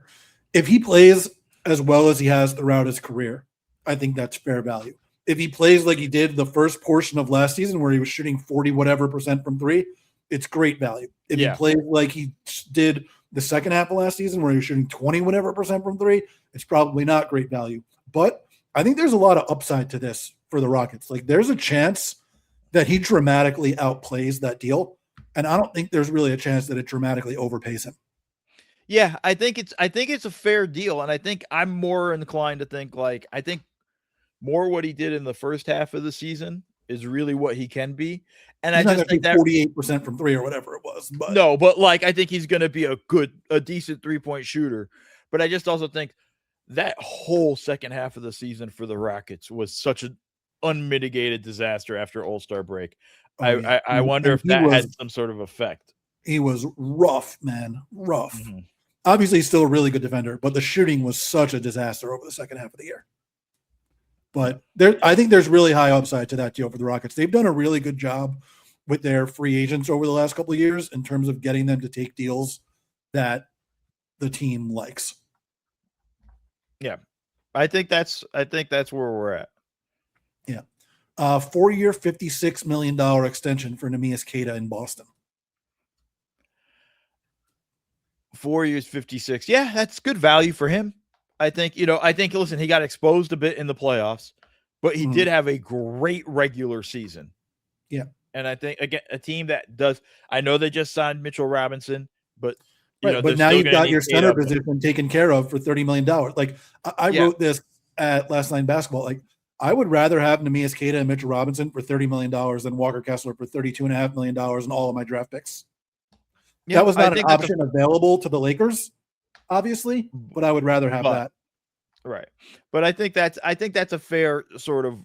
[SPEAKER 2] if he plays as well as he has throughout his career, I think that's fair value. If he plays like he did the first portion of last season where he was shooting 40 whatever percent from three, it's great value. If he plays like he did the second half of last season where he was shooting 20 whatever percent from three, it's probably not great value. But I think there's a lot of upside to this for the Rockets. Like there's a chance that he dramatically outplays that deal. And I don't think there's really a chance that it dramatically overpays him.
[SPEAKER 1] Yeah, I think it's a fair deal. And I think I'm more inclined to think like, I think more what he did in the first half of the season is really what he can be. And
[SPEAKER 2] he's
[SPEAKER 1] I just think that
[SPEAKER 2] 48% from three or whatever it was. But
[SPEAKER 1] no, but like, I think he's going to be a decent 3-point shooter. But I just also think that whole second half of the season for the Rockets was such an unmitigated disaster after All-Star break. I wonder if that had some sort of effect.
[SPEAKER 2] He was rough, man. Rough. Mm-hmm. Obviously, he's still a really good defender, but the shooting was such a disaster over the second half of the year. But I think there's really high upside to that deal for the Rockets. They've done a really good job with their free agents over the last couple of years in terms of getting them to take deals that the team likes.
[SPEAKER 1] Yeah. I think that's where we're at.
[SPEAKER 2] Yeah. 4-year, $56 million extension for Neemias Queta in Boston.
[SPEAKER 1] 4 years, 56. Yeah, that's good value for him. I think, listen, he got exposed a bit in the playoffs, but he did have a great regular season.
[SPEAKER 2] Yeah.
[SPEAKER 1] And I think, again, a team that does, I know they just signed Mitchell Robinson, but
[SPEAKER 2] but now you've got your center position taken care of for $30 million. Like I wrote this at Last Line Basketball. Like I would rather have Neemias Queta and Mitchell Robinson for $30 million than Walker Kessler for $32.5 million in all of my draft picks. Yeah, that was not an option available to the Lakers, obviously, but I would rather have that.
[SPEAKER 1] Right. But I think that's a fair sort of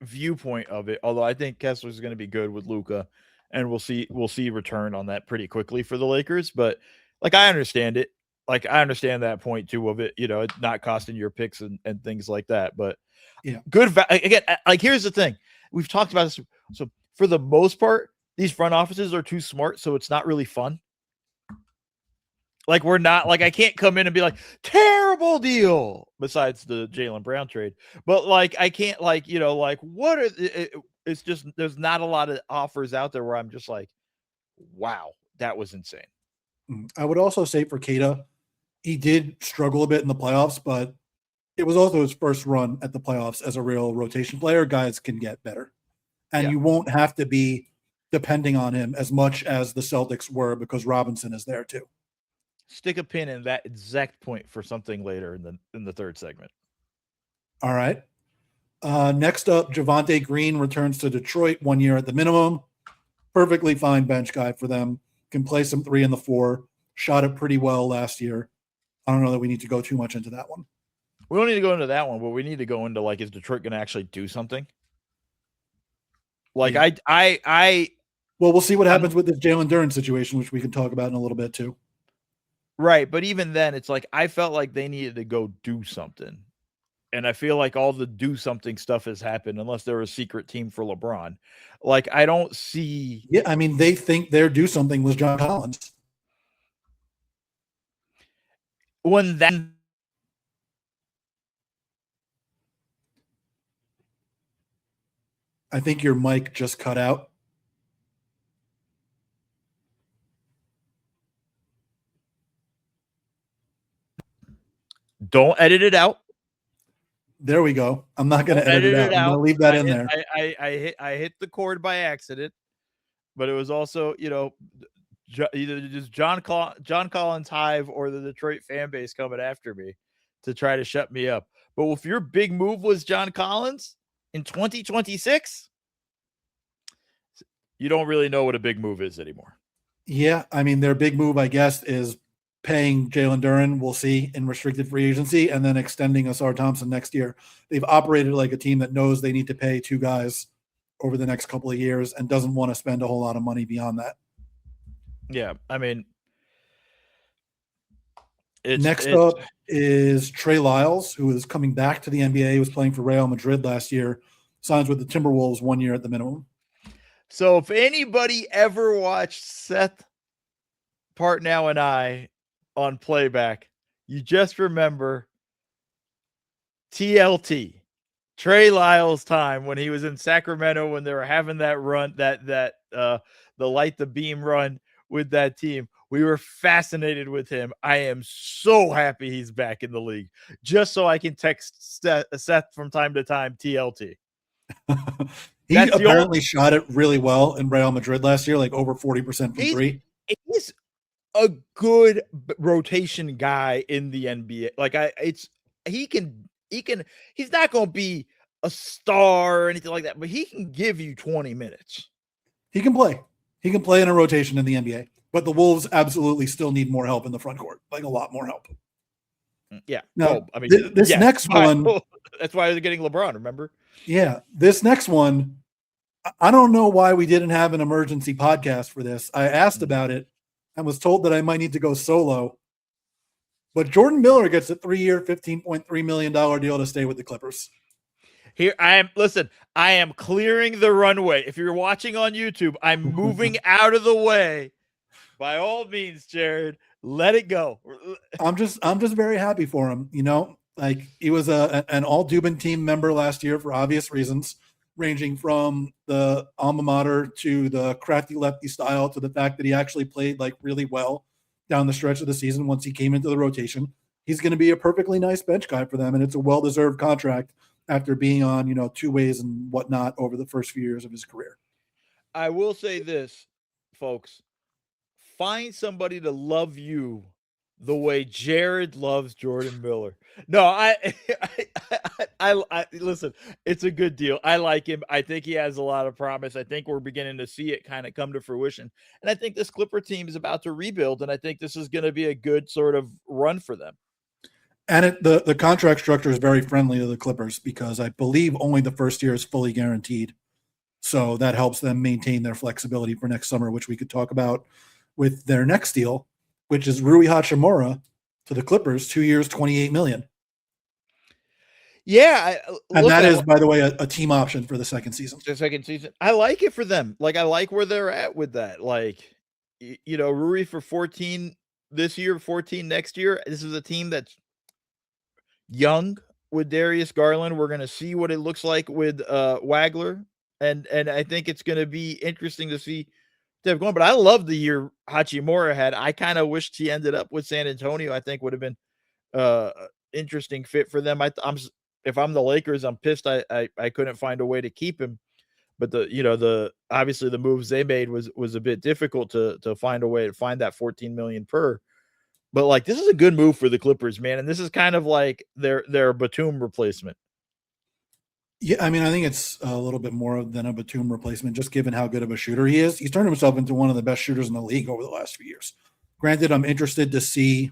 [SPEAKER 1] viewpoint of it. Although I think Kessler's going to be good with Luka, and we'll see return on that pretty quickly for the Lakers. But like, I understand it. Like, I understand that point too of it, it's not costing your picks and things like that. But
[SPEAKER 2] yeah,
[SPEAKER 1] good. Again, like, here's the thing. We've talked about this. So for the most part, these front offices are too smart. So it's not really fun. Like, we're not, like, I can't come in and be like, terrible deal, besides the Jaylen Brown trade. But like, I can't, like, what are, it's just, there's not a lot of offers out there where I'm just like, wow, that was insane.
[SPEAKER 2] I would also say for Queta, he did struggle a bit in the playoffs, but it was also his first run at the playoffs as a real rotation player. Guys can get better. And you won't have to be depending on him as much as the Celtics were because Robinson is there too.
[SPEAKER 1] Stick a pin in that exact point for something later in the third segment.
[SPEAKER 2] All right. Next up, Javonte Green returns to Detroit 1 year at the minimum. Perfectly fine bench guy for them. Can play some 3 and 4. Shot it pretty well last year. I don't know that we need to go too much into that one.
[SPEAKER 1] We don't need to go into that one, but we need to go into, like, is Detroit going to actually do something? Like,
[SPEAKER 2] well, we'll see what happens with this Jalen Duren situation, which we can talk about in a little bit too.
[SPEAKER 1] Right. But even then, it's like, I felt like they needed to go do something. And I feel like all the do something stuff has happened unless they're a secret team for LeBron. Like, I don't see.
[SPEAKER 2] Yeah. I mean, they think their do something was John Collins. I think your mic just cut out.
[SPEAKER 1] Don't edit it out.
[SPEAKER 2] There we go. I'm not going to edit it out. I'm going to leave that in there.
[SPEAKER 1] I hit the cord by accident, but it was also, either just John Collins Hive or the Detroit fan base coming after me to try to shut me up. But if your big move was John Collins in 2026, you don't really know what a big move is anymore.
[SPEAKER 2] Yeah. I mean, their big move, I guess, is paying Jaylen Duren, we'll see, in restricted free agency, and then extending Asar Thompson next year. They've operated like a team that knows they need to pay 2 guys over the next couple of years and doesn't want to spend a whole lot of money beyond that.
[SPEAKER 1] Yeah, I mean,
[SPEAKER 2] next up is Trey Lyles, who is coming back to the NBA. He was playing for Real Madrid last year, signs with the Timberwolves 1 year at the minimum.
[SPEAKER 1] So if anybody ever watched Seth Partnow and I on playback, you just remember TLT, Trey Lyles' time when he was in Sacramento, when they were having that run, the light the beam run with that team. We were fascinated with him. I am so happy he's back in the league, just so I can text Seth from time to time TLT.
[SPEAKER 2] He apparently shot it really well in Real Madrid last year, like over 40% from 3.
[SPEAKER 1] He's a good rotation guy in the NBA. Like, he's not going to be a star or anything like that, but he can give you 20 minutes.
[SPEAKER 2] He can play in a rotation in the NBA, but the Wolves absolutely still need more help in the front court, like a lot more help.
[SPEAKER 1] Yeah.
[SPEAKER 2] Now, I mean, this next one,
[SPEAKER 1] that's why they're getting LeBron, remember?
[SPEAKER 2] Yeah. This next one, I don't know why we didn't have an emergency podcast for this. I asked about it and was told that I might need to go solo. But Jordan Miller gets a 3-year, $15.3 million deal to stay with the Clippers.
[SPEAKER 1] Here I am clearing the runway. If you're watching on YouTube, I'm moving out of the way. By all means, Jared, let it go.
[SPEAKER 2] I'm just very happy for him. Like he was an all Dubin team member last year for obvious reasons, ranging from the alma mater to the crafty lefty style to the fact that he actually played like really well down the stretch of the season once he came into the rotation. He's going to be a perfectly nice bench guy for them, and it's a well-deserved contract after being on, two ways and whatnot over the first few years of his career.
[SPEAKER 1] I will say this, folks. Find somebody to love you the way Jared loves Jordan Miller. No, I listen, it's a good deal. I like him. I think he has a lot of promise. I think we're beginning to see it kind of come to fruition. And I think this Clipper team is about to rebuild, and I think this is going to be a good sort of run for them.
[SPEAKER 2] And the contract structure is very friendly to the Clippers because I believe only the first year is fully guaranteed. So that helps them maintain their flexibility for next summer, which we could talk about with their next deal, which is Rui Hachimura to the Clippers, 2 years, $28 million.
[SPEAKER 1] Yeah.
[SPEAKER 2] And that is, by the way, a team option for the second season.
[SPEAKER 1] The second season. I like it for them. Like, I like where they're at with that. Like, Rui for 14 this year, 14 next year. This is a team that's young with Darius Garland. We're going to see what it looks like with Wagler. And I think it's going to be interesting to see Dev going. But I love the year Hachimura had. I kind of wished he ended up with San Antonio. I think would have been interesting fit for them. If I'm the Lakers, I'm pissed I couldn't find a way to keep him. But obviously the moves they made was a bit difficult to find a way to find that 14 million per. But like, this is a good move for the Clippers, man. And this is kind of like their Batum replacement.
[SPEAKER 2] Yeah, I mean, I think it's a little bit more than a Batum replacement, just given how good of a shooter he is. He's turned himself into one of the best shooters in the league over the last few years. Granted, I'm interested to see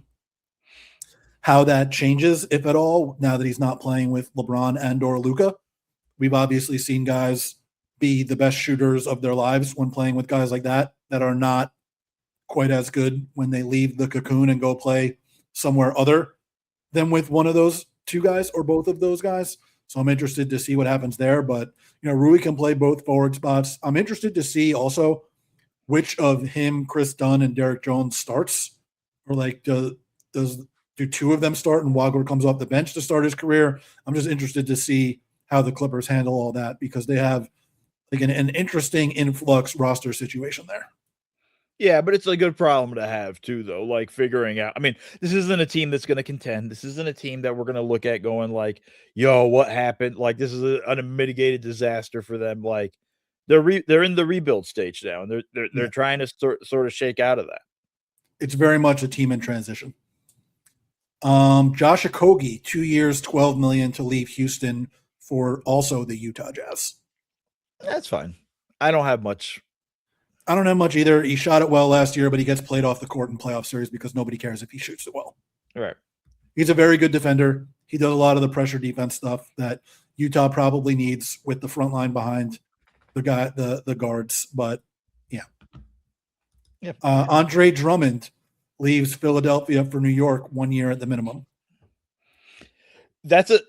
[SPEAKER 2] how that changes, if at all, now that he's not playing with LeBron and or Luka. We've obviously seen guys be the best shooters of their lives when playing with guys like that are not quite as good when they leave the cocoon and go play somewhere other than with one of those two guys or both of those guys. So I'm interested to see what happens there. But, Rui can play both forward spots. I'm interested to see also which of him, Chris Dunn, and Derek Jones starts. Or like, do two of them start and Wagler comes off the bench to start his career? I'm just interested to see how the Clippers handle all that because they have like an interesting influx roster situation there.
[SPEAKER 1] Yeah, but it's a good problem to have too, though, like figuring out. I mean, this isn't a team that's going to contend. This isn't a team that we're going to look at going like, yo, what happened? Like, this is an unmitigated disaster for them. Like, they're in the rebuild stage now, and they're trying to sort of shake out of that.
[SPEAKER 2] It's very much a team in transition. Josh Okogie, 2 years, $12 million to leave Houston for also the Utah Jazz.
[SPEAKER 1] That's fine. I don't have much
[SPEAKER 2] either. He shot it well last year, but he gets played off the court in playoff series because nobody cares if he shoots it well.
[SPEAKER 1] All right.
[SPEAKER 2] He's a very good defender. He does a lot of the pressure defense stuff that Utah probably needs with the front line behind the guards. But yeah. Andre Drummond leaves Philadelphia for New York 1 year at the minimum.
[SPEAKER 1] That's a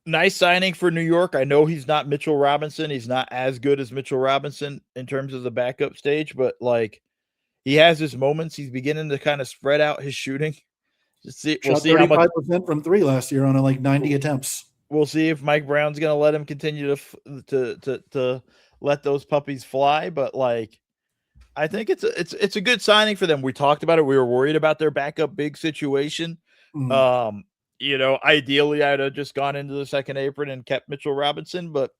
[SPEAKER 1] nice signing for New York. I know he's not Mitchell Robinson. He's not as good as Mitchell Robinson in terms of the backup stage, but like he has his moments. He's beginning to kind of spread out his shooting. We'll see
[SPEAKER 2] 35% from three last year on like 90 attempts.
[SPEAKER 1] We'll see if Mike Brown's going to let him continue to let those puppies fly. But like, I think it's a good signing for them. We talked about it. We were worried about their backup big situation. Mm-hmm. Ideally, I'd have just gone into the second apron and kept Mitchell Robinson. But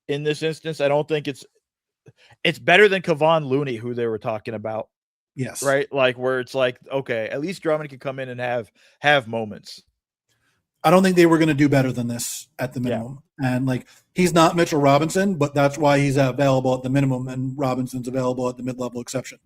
[SPEAKER 1] in this instance, I don't think it's better than Kevon Looney, who they were talking about.
[SPEAKER 2] Yes.
[SPEAKER 1] Right? Like where it's like, okay, at least Drummond can come in and have moments.
[SPEAKER 2] I don't think they were going to do better than this at the minimum. Yeah. And like, he's not Mitchell Robinson, but that's why he's available at the minimum and Robinson's available at the mid-level exception.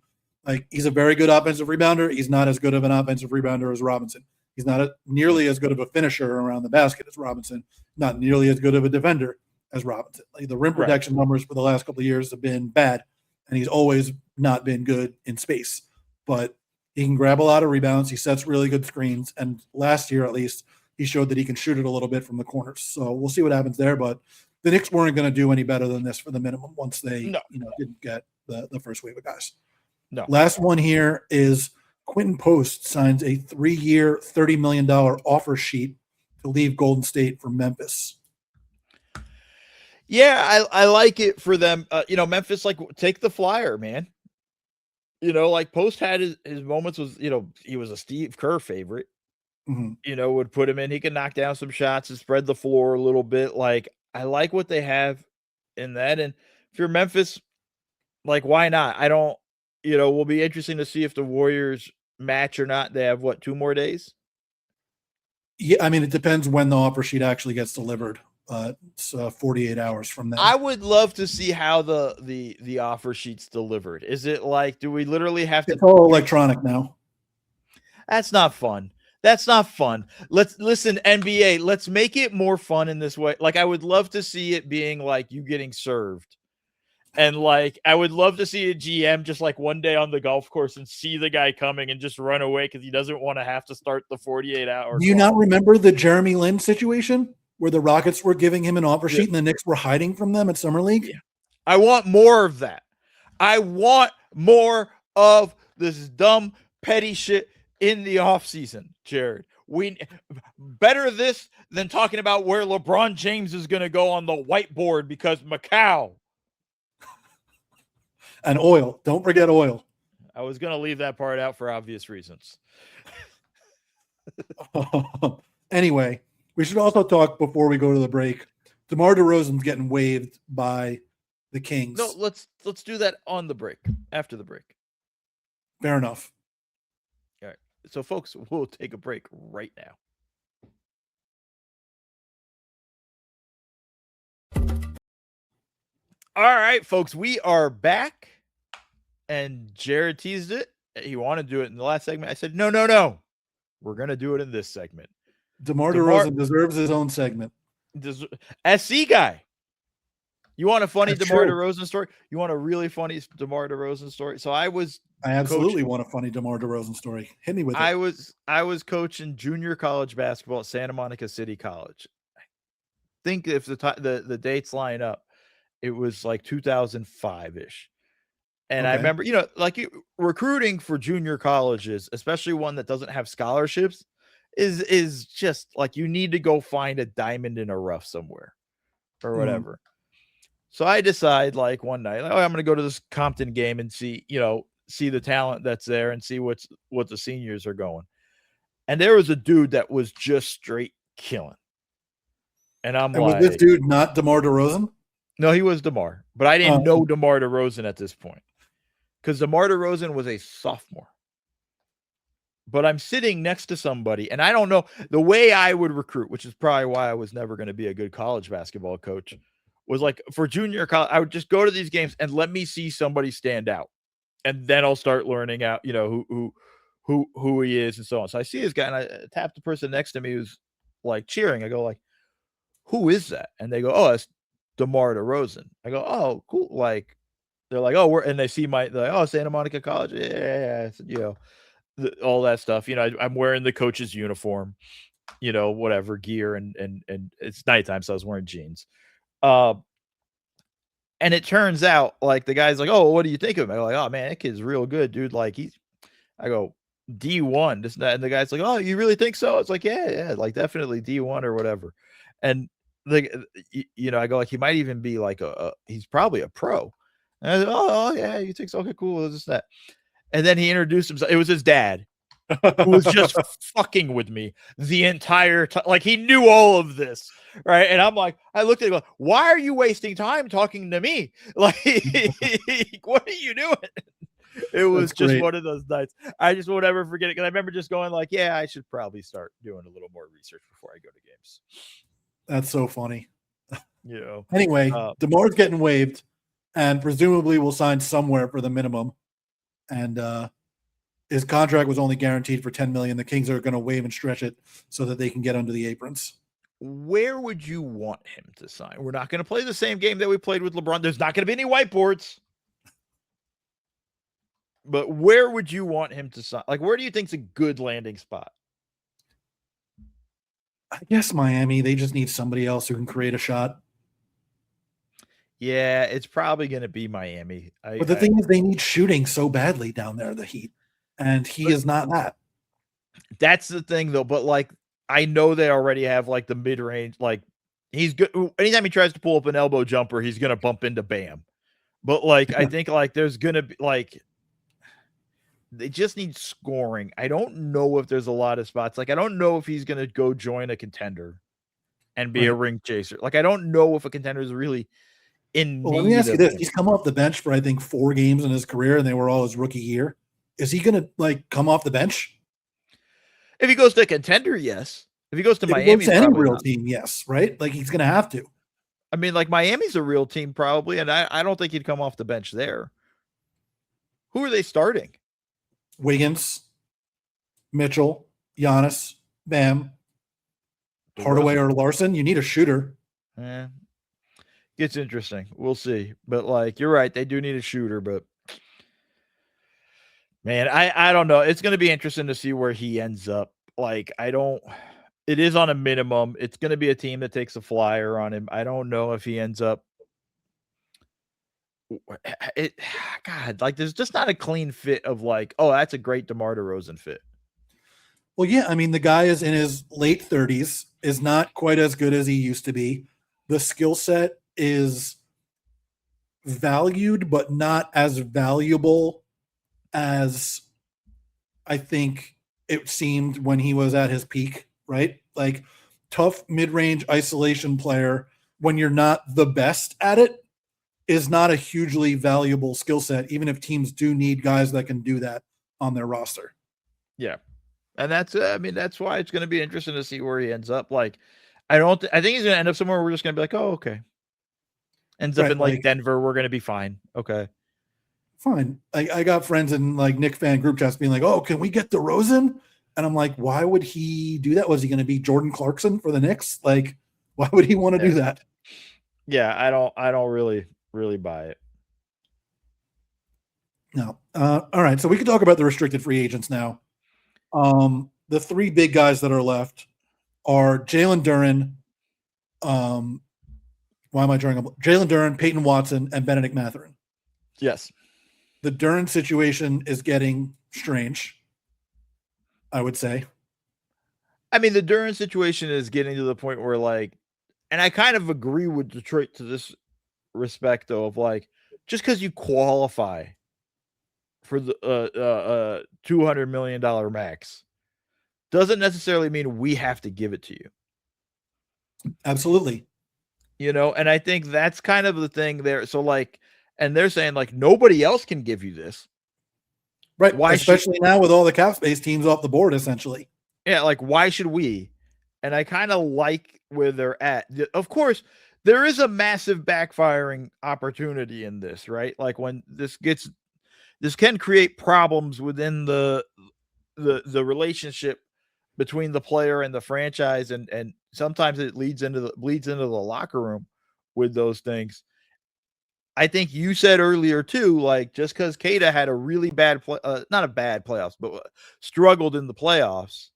[SPEAKER 2] Like, he's a very good offensive rebounder. He's not as good of an offensive rebounder as Robinson. He's not nearly as good of a finisher around the basket as Robinson, not nearly as good of a defender as Robinson. Like, the rim protection numbers for the last couple of years have been bad, and he's always not been good in space. But He can grab a lot of rebounds. He sets really good screens. And last year, at least, he showed that he can shoot it a little bit from the corners. So we'll see what happens there. But the Knicks weren't going to do any better than this for the minimum once they didn't get the first wave of guys.
[SPEAKER 1] No.
[SPEAKER 2] Last one here is Quentin Post signs a 3-year, $30 million offer sheet to leave Golden State for Memphis.
[SPEAKER 1] Yeah, I like it for them. Memphis, like, take the flyer, man. Like Post had his moments was, he was a Steve Kerr favorite.
[SPEAKER 2] Mm-hmm.
[SPEAKER 1] Would put him in. He can knock down some shots and spread the floor a little bit. Like, I like what they have in that. And if you're Memphis, like, why not? I don't, will be interesting to see if the Warriors match or not. They have 2 more days?
[SPEAKER 2] Yeah, I mean, it depends when the offer sheet actually gets delivered. It's 48 hours from then.
[SPEAKER 1] I would love to see how the offer sheet's delivered. Is it like, do we literally have to?
[SPEAKER 2] It's all electronic now.
[SPEAKER 1] That's not fun. That's not fun. Let's listen, NBA. Let's make it more fun in this way. Like, I would love to see it being like you getting served. And like, I would love to see a GM just like one day on the golf course and see the guy coming and just run away because he doesn't want to have to start the 48 hours.
[SPEAKER 2] Do you not remember the Jeremy Lin situation where the Rockets were giving him an offer sheet and the Knicks were hiding from them at Summer League?
[SPEAKER 1] Yeah. I want more of that. I want more of this dumb, petty shit in the offseason, Jared. We better this than talking about where LeBron James is going to go on the whiteboard because Macau.
[SPEAKER 2] And oil. Don't forget oil.
[SPEAKER 1] I was going to leave that part out for obvious reasons.
[SPEAKER 2] Anyway, we should also talk before we go to the break. DeMar DeRozan's getting waived by the Kings.
[SPEAKER 1] No, let's do that on the break, after the break.
[SPEAKER 2] Fair enough.
[SPEAKER 1] All right. So, folks, we'll take a break right now. All right, folks, we are back. And Jared teased it. He wanted to do it in the last segment. I said, no. We're going to do it in this segment.
[SPEAKER 2] DeMar DeRozan deserves his own segment.
[SPEAKER 1] SC guy. You want a funny DeMar DeRozan story? You want a really funny DeMar DeRozan story? So I absolutely want a funny DeMar DeRozan story. Hit me with it. I was coaching junior college basketball at Santa Monica City College. I think if the dates line up, it was like 2005-ish. And okay. I remember, recruiting for junior colleges, especially one that doesn't have scholarships, is just like you need to go find a diamond in a rough somewhere or whatever. So I decide like one night, I'm going to go to this Compton game and see the talent that's there and see what the seniors are going. And there was a dude that was just straight killing. And
[SPEAKER 2] was this dude not DeMar DeRozan?
[SPEAKER 1] No, he was DeMar, but I didn't know DeMar DeRozan at this point. Because DeMar DeRozan was a sophomore. But I'm sitting next to somebody, and I don't know the way I would recruit, which is probably why I was never going to be a good college basketball coach, was like for junior college, I would just go to these games and let me see somebody stand out. And then I'll start learning out, who he is and so on. So I see this guy, and I tap the person next to me who's like cheering. I go like, who is that? And they go, oh, it's DeMar DeRozan. I go, oh, cool. Like, they're like, oh, and they see they're like, oh, Santa Monica College. Yeah. All that stuff. I'm wearing the coach's uniform, whatever gear and it's nighttime. So I was wearing jeans. And it turns out like the guy's like, oh, what do you think of him? I'm like, oh man, that kid's real good, dude. Like I go D1, this and that. And the guy's like, oh, you really think so? It's like, yeah. Like definitely D1 or whatever. And I go like, he might even be like he's probably a pro. And I said, oh yeah, you think so? Okay, cool. This that. And then he introduced himself. It was his dad, who was just fucking with me the entire time. Like he knew all of this, right? And I'm like, I looked at him, like, why are you wasting time talking to me? Like, what are you doing? It was just great. One of those nights. I just won't ever forget it because I remember just going like, yeah, I should probably start doing a little more research before I go to games.
[SPEAKER 2] That's so funny. Anyway, DeMar's getting waived. And presumably will sign somewhere for the minimum. And his contract was only guaranteed for $10 million. The Kings are going to waive and stretch it so that they can get under the aprons.
[SPEAKER 1] Where would you want him to sign? We're not going to play the same game that we played with LeBron. There's not going to be any whiteboards. But where would you want him to sign? Like, where do you think's a good landing spot?
[SPEAKER 2] I guess Miami. They just need somebody else who can create a shot.
[SPEAKER 1] Yeah, it's probably going to be Miami.
[SPEAKER 2] But the thing is, they need shooting so badly down there, the Heat, and he is not that.
[SPEAKER 1] That's the thing, though. But like, I know they already have like the mid range. Like, he's good. Anytime he tries to pull up an elbow jumper, he's going to bump into Bam. But like, I think like there's going to be like, they just need scoring. I don't know if there's a lot of spots. Like, I don't know if he's going to go join a contender and be a ring chaser. Like, I don't know if a contender is really in need.
[SPEAKER 2] Let me ask you this. He's come off the bench for, I think, 4 games in his career, and they were all his rookie year. Is he going to, like, come off the bench?
[SPEAKER 1] If he goes to a contender, yes. If he goes to Miami,
[SPEAKER 2] he goes to any real team, yes, right? Like, he's going to have to.
[SPEAKER 1] I mean, like, Miami's a real team probably, and I don't think he'd come off the bench there. Who are they starting?
[SPEAKER 2] Wiggins, Mitchell, Giannis, Bam, Hardaway or Larson. You need a shooter.
[SPEAKER 1] Yeah. It's interesting. We'll see. But, like, you're right. They do need a shooter, but man, I don't know. It's going to be interesting to see where he ends up. Like, it is on a minimum. It's going to be a team that takes a flyer on him. I don't know if he ends up. God, like, there's just not a clean fit of like, oh, that's a great DeMar DeRozan fit.
[SPEAKER 2] Well, yeah. I mean, the guy is in his late 30s, is not quite as good as he used to be. The skill set is valued, but not as valuable as I think it seemed when he was at his peak, right? Like, tough mid-range isolation player, when you're not the best at it, is not a hugely valuable skill set, even if teams do need guys that can do that on their roster.
[SPEAKER 1] Yeah. And that's why it's going to be interesting to see where he ends up. Like, I think he's going to end up somewhere where we're just going to be like, oh, okay. Ends up in like Denver, we're going to be fine. Okay.
[SPEAKER 2] Fine. I got friends in like Knick fan group chats being like, oh, can we get DeRozan? And I'm like, why would he do that? Was he going to be Jordan Clarkson for the Knicks? Like, why would he want to do that?
[SPEAKER 1] Yeah, I don't really buy it.
[SPEAKER 2] No. All right. So we can talk about the restricted free agents now. The 3 big guys that are left are Jalen Duren. Why am I drawing up? Jalen Duren, Peyton Watson, and Benedict Mathurin.
[SPEAKER 1] Yes.
[SPEAKER 2] The Duren situation is getting strange, I would say.
[SPEAKER 1] I mean, the Duren situation is getting to the point where, like, and I kind of agree with Detroit to this respect, though, of like, just because you qualify for the $200 million max doesn't necessarily mean we have to give it to you.
[SPEAKER 2] Absolutely.
[SPEAKER 1] You know, and I think that's kind of the thing there. So, like, and they're saying, like, nobody else can give you this.
[SPEAKER 2] Right. Why especially now with all the cap space teams off the board, essentially.
[SPEAKER 1] Yeah, like, why should we? And I kind of like where they're at. Of course, there is a massive backfiring opportunity in this, right? Like, when this can create problems within the relationship between the player and the franchise, and sometimes it bleeds into the locker room with those things. I think you said earlier too, like, just because Keita had a really bad not a bad playoffs, but struggled in the playoffs,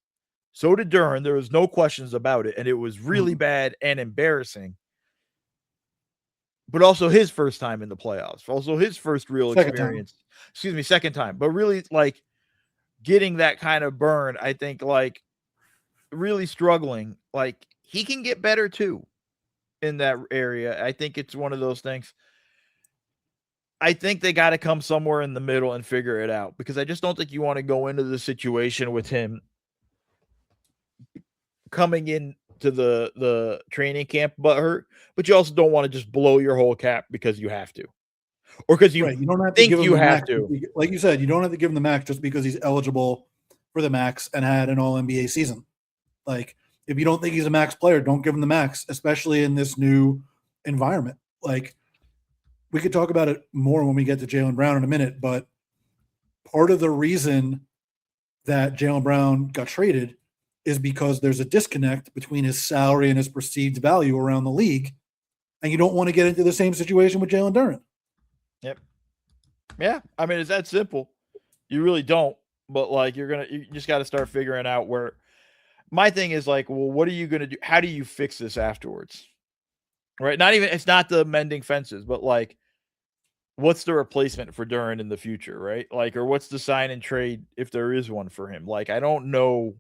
[SPEAKER 1] so did Duren. There was no questions about it, and it was really bad and embarrassing. But also his first time in the playoffs, also his first real experience. Excuse me, second time. But really, like, getting that kind of burn, I think, like, really struggling. Like, he can get better too in that area. I think it's one of those things. I think they got to come somewhere in the middle and figure it out, because I just don't think you want to go into the situation with him coming in to the training camp butthurt, but you also don't want to just blow your whole cap because you have to, or because you don't have think you have to.
[SPEAKER 2] Like you said, you don't have to give him the max just because he's eligible for the max and had an All-NBA season. Like, if you don't think he's a max player, don't give him the max, especially in this new environment. Like, we could talk about it more when we get to Jaylen Brown in a minute, but part of the reason that Jaylen Brown got traded is because there's a disconnect between his salary and his perceived value around the league, and you don't want to get into the same situation with Jalen Duren.
[SPEAKER 1] Yep. Yeah, I mean, it's that simple. You really don't. But like you just got to start figuring out where. My thing is like, well, what are you going to do? How do you fix this afterwards? Right? It's not the mending fences, but like, what's the replacement for Duran in the future, right? Like, or what's the sign and trade if there is one for him? Like, I don't know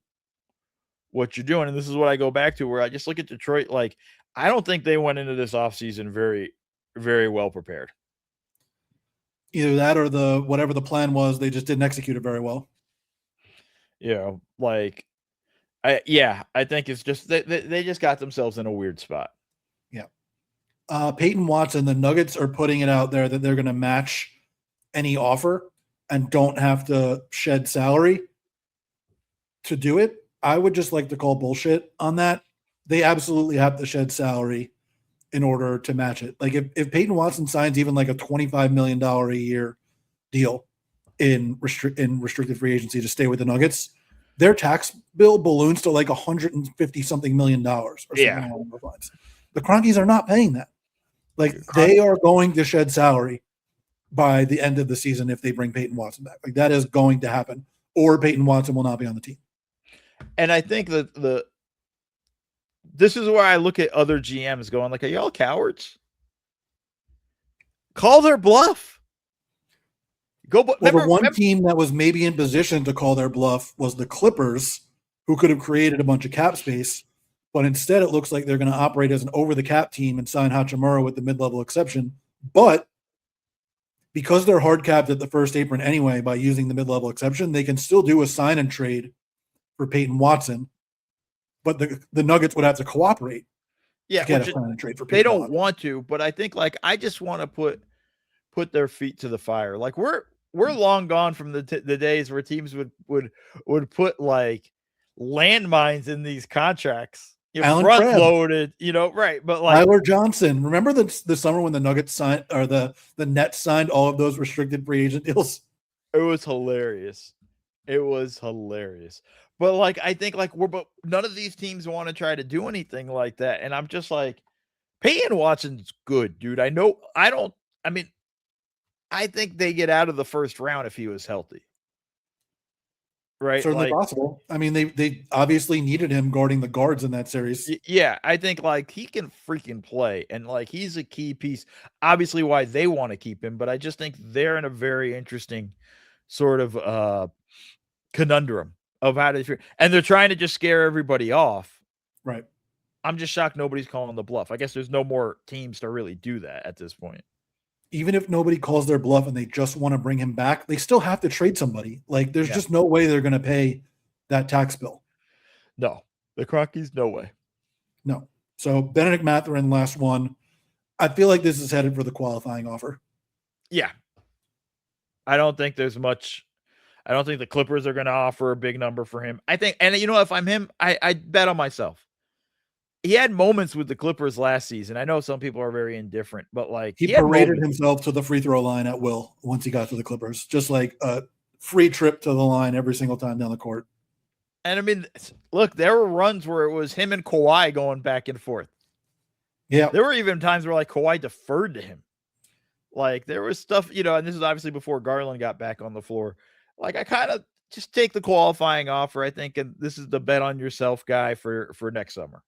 [SPEAKER 1] what you're doing. And this is what I go back to where I just look at Detroit. Like, I don't think they went into this offseason very, very well prepared.
[SPEAKER 2] Either that or whatever the plan was, they just didn't execute it very well.
[SPEAKER 1] You know, like, I think it's just they just got themselves in a weird spot.
[SPEAKER 2] Yeah. Peyton Watson, the Nuggets are putting it out there that they're going to match any offer and don't have to shed salary to do it. I would just like to call bullshit on that. They absolutely have to shed salary in order to match it. Like if Peyton Watson signs even like a $25 million a year deal in restricted free agency to stay with the Nuggets, their tax bill balloons to like $150 something million or something along those lines. The Cronkies are not paying that. Like they are going to shed salary by the end of the season if they bring Peyton Watson back. Like that is going to happen, or Peyton Watson will not be on the team.
[SPEAKER 1] And I think that this is where I look at other GMs going like, are y'all cowards? Call their bluff.
[SPEAKER 2] The one team that was maybe in position to call their bluff was the Clippers, who could have created a bunch of cap space, but instead it looks like they're going to operate as an over-the-cap team and sign Hachimura with the mid-level exception. But because they're hard capped at the first apron anyway by using the mid-level exception, they can still do a sign and trade for Peyton Watson, but the Nuggets would have to cooperate.
[SPEAKER 1] Yeah,
[SPEAKER 2] to get a sign and trade for Peyton
[SPEAKER 1] they don't
[SPEAKER 2] Watson.
[SPEAKER 1] Want to, but I think like I just want to put their feet to the fire. Like we're long gone from the days where teams would put like landmines in these contracts. Front loaded, right? But like
[SPEAKER 2] Tyler Johnson, remember the summer when the Nuggets signed or the Nets signed all of those restricted free agent deals?
[SPEAKER 1] It was hilarious. But like I think like but none of these teams want to try to do anything like that, and I'm just like, Peyton Watson's good, dude. I think they get out of the first round if he was healthy. Right?
[SPEAKER 2] Certainly possible. I mean, they obviously needed him guarding the guards in that series.
[SPEAKER 1] Yeah, I think like he can freaking play, and like he's a key piece. Obviously, why they want to keep him, but I just think they're in a very interesting sort of conundrum of how to, and they're trying to just scare everybody off.
[SPEAKER 2] Right.
[SPEAKER 1] I'm just shocked nobody's calling the bluff. I guess there's no more teams to really do that at this point.
[SPEAKER 2] Even if nobody calls their bluff and they just want to bring him back, they still have to trade somebody. Like there's just no way they're going to pay that tax bill.
[SPEAKER 1] No, the Crockies, no way.
[SPEAKER 2] No. So Benedict Mathurin, last one. I feel like this is headed for the qualifying offer.
[SPEAKER 1] Yeah. I don't think there's much. I don't think the Clippers are going to offer a big number for him. I think, and if I'm him, I bet on myself. He had moments with the Clippers last season. I know some people are very indifferent, but like
[SPEAKER 2] he paraded himself to the free throw line at will once he got to the Clippers, just like a free trip to the line every single time down the court.
[SPEAKER 1] And I mean, look, there were runs where it was him and Kawhi going back and forth.
[SPEAKER 2] Yeah.
[SPEAKER 1] There were even times where like Kawhi deferred to him. Like there was stuff, and this is obviously before Garland got back on the floor. Like I kind of just take the qualifying offer, I think, and this is the bet on yourself guy for next summer.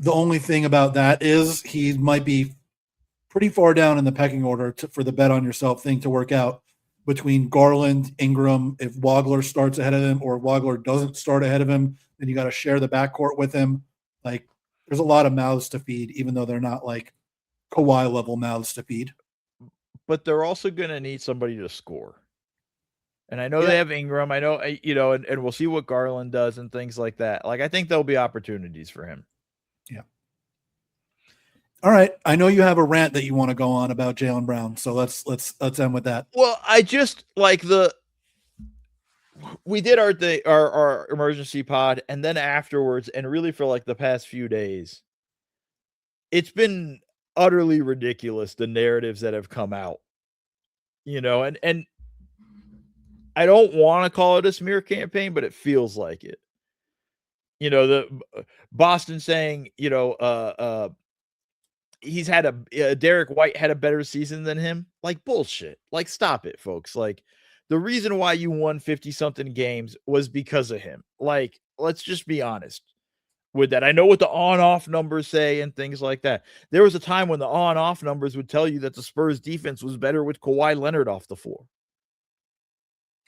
[SPEAKER 2] The only thing about that is he might be pretty far down in the pecking order for the bet on yourself thing to work out between Garland, Ingram. If Wagler starts ahead of him or Wagler doesn't start ahead of him, then you got to share the backcourt with him. Like there's a lot of mouths to feed, even though they're not like Kawhi level mouths to feed.
[SPEAKER 1] But they're also going to need somebody to score. And I know they have Ingram. I know, and we'll see what Garland does and things like that. Like I think there'll be opportunities for him.
[SPEAKER 2] Yeah. All right. I know you have a rant that you want to go on about Jaylen Brown. So let's end with that.
[SPEAKER 1] Well, I just like we did our emergency pod, and then afterwards, and really for like the past few days, it's been utterly ridiculous, the narratives that have come out, and I don't want to call it a smear campaign, but it feels like it. The Boston saying, he's had Derek White had a better season than him. Like bullshit. Like stop it, folks. Like the reason why you won 50 something games was because of him. Like, let's just be honest with that. I know what the on-off numbers say and things like that. There was a time when the on-off numbers would tell you that the Spurs defense was better with Kawhi Leonard off the floor.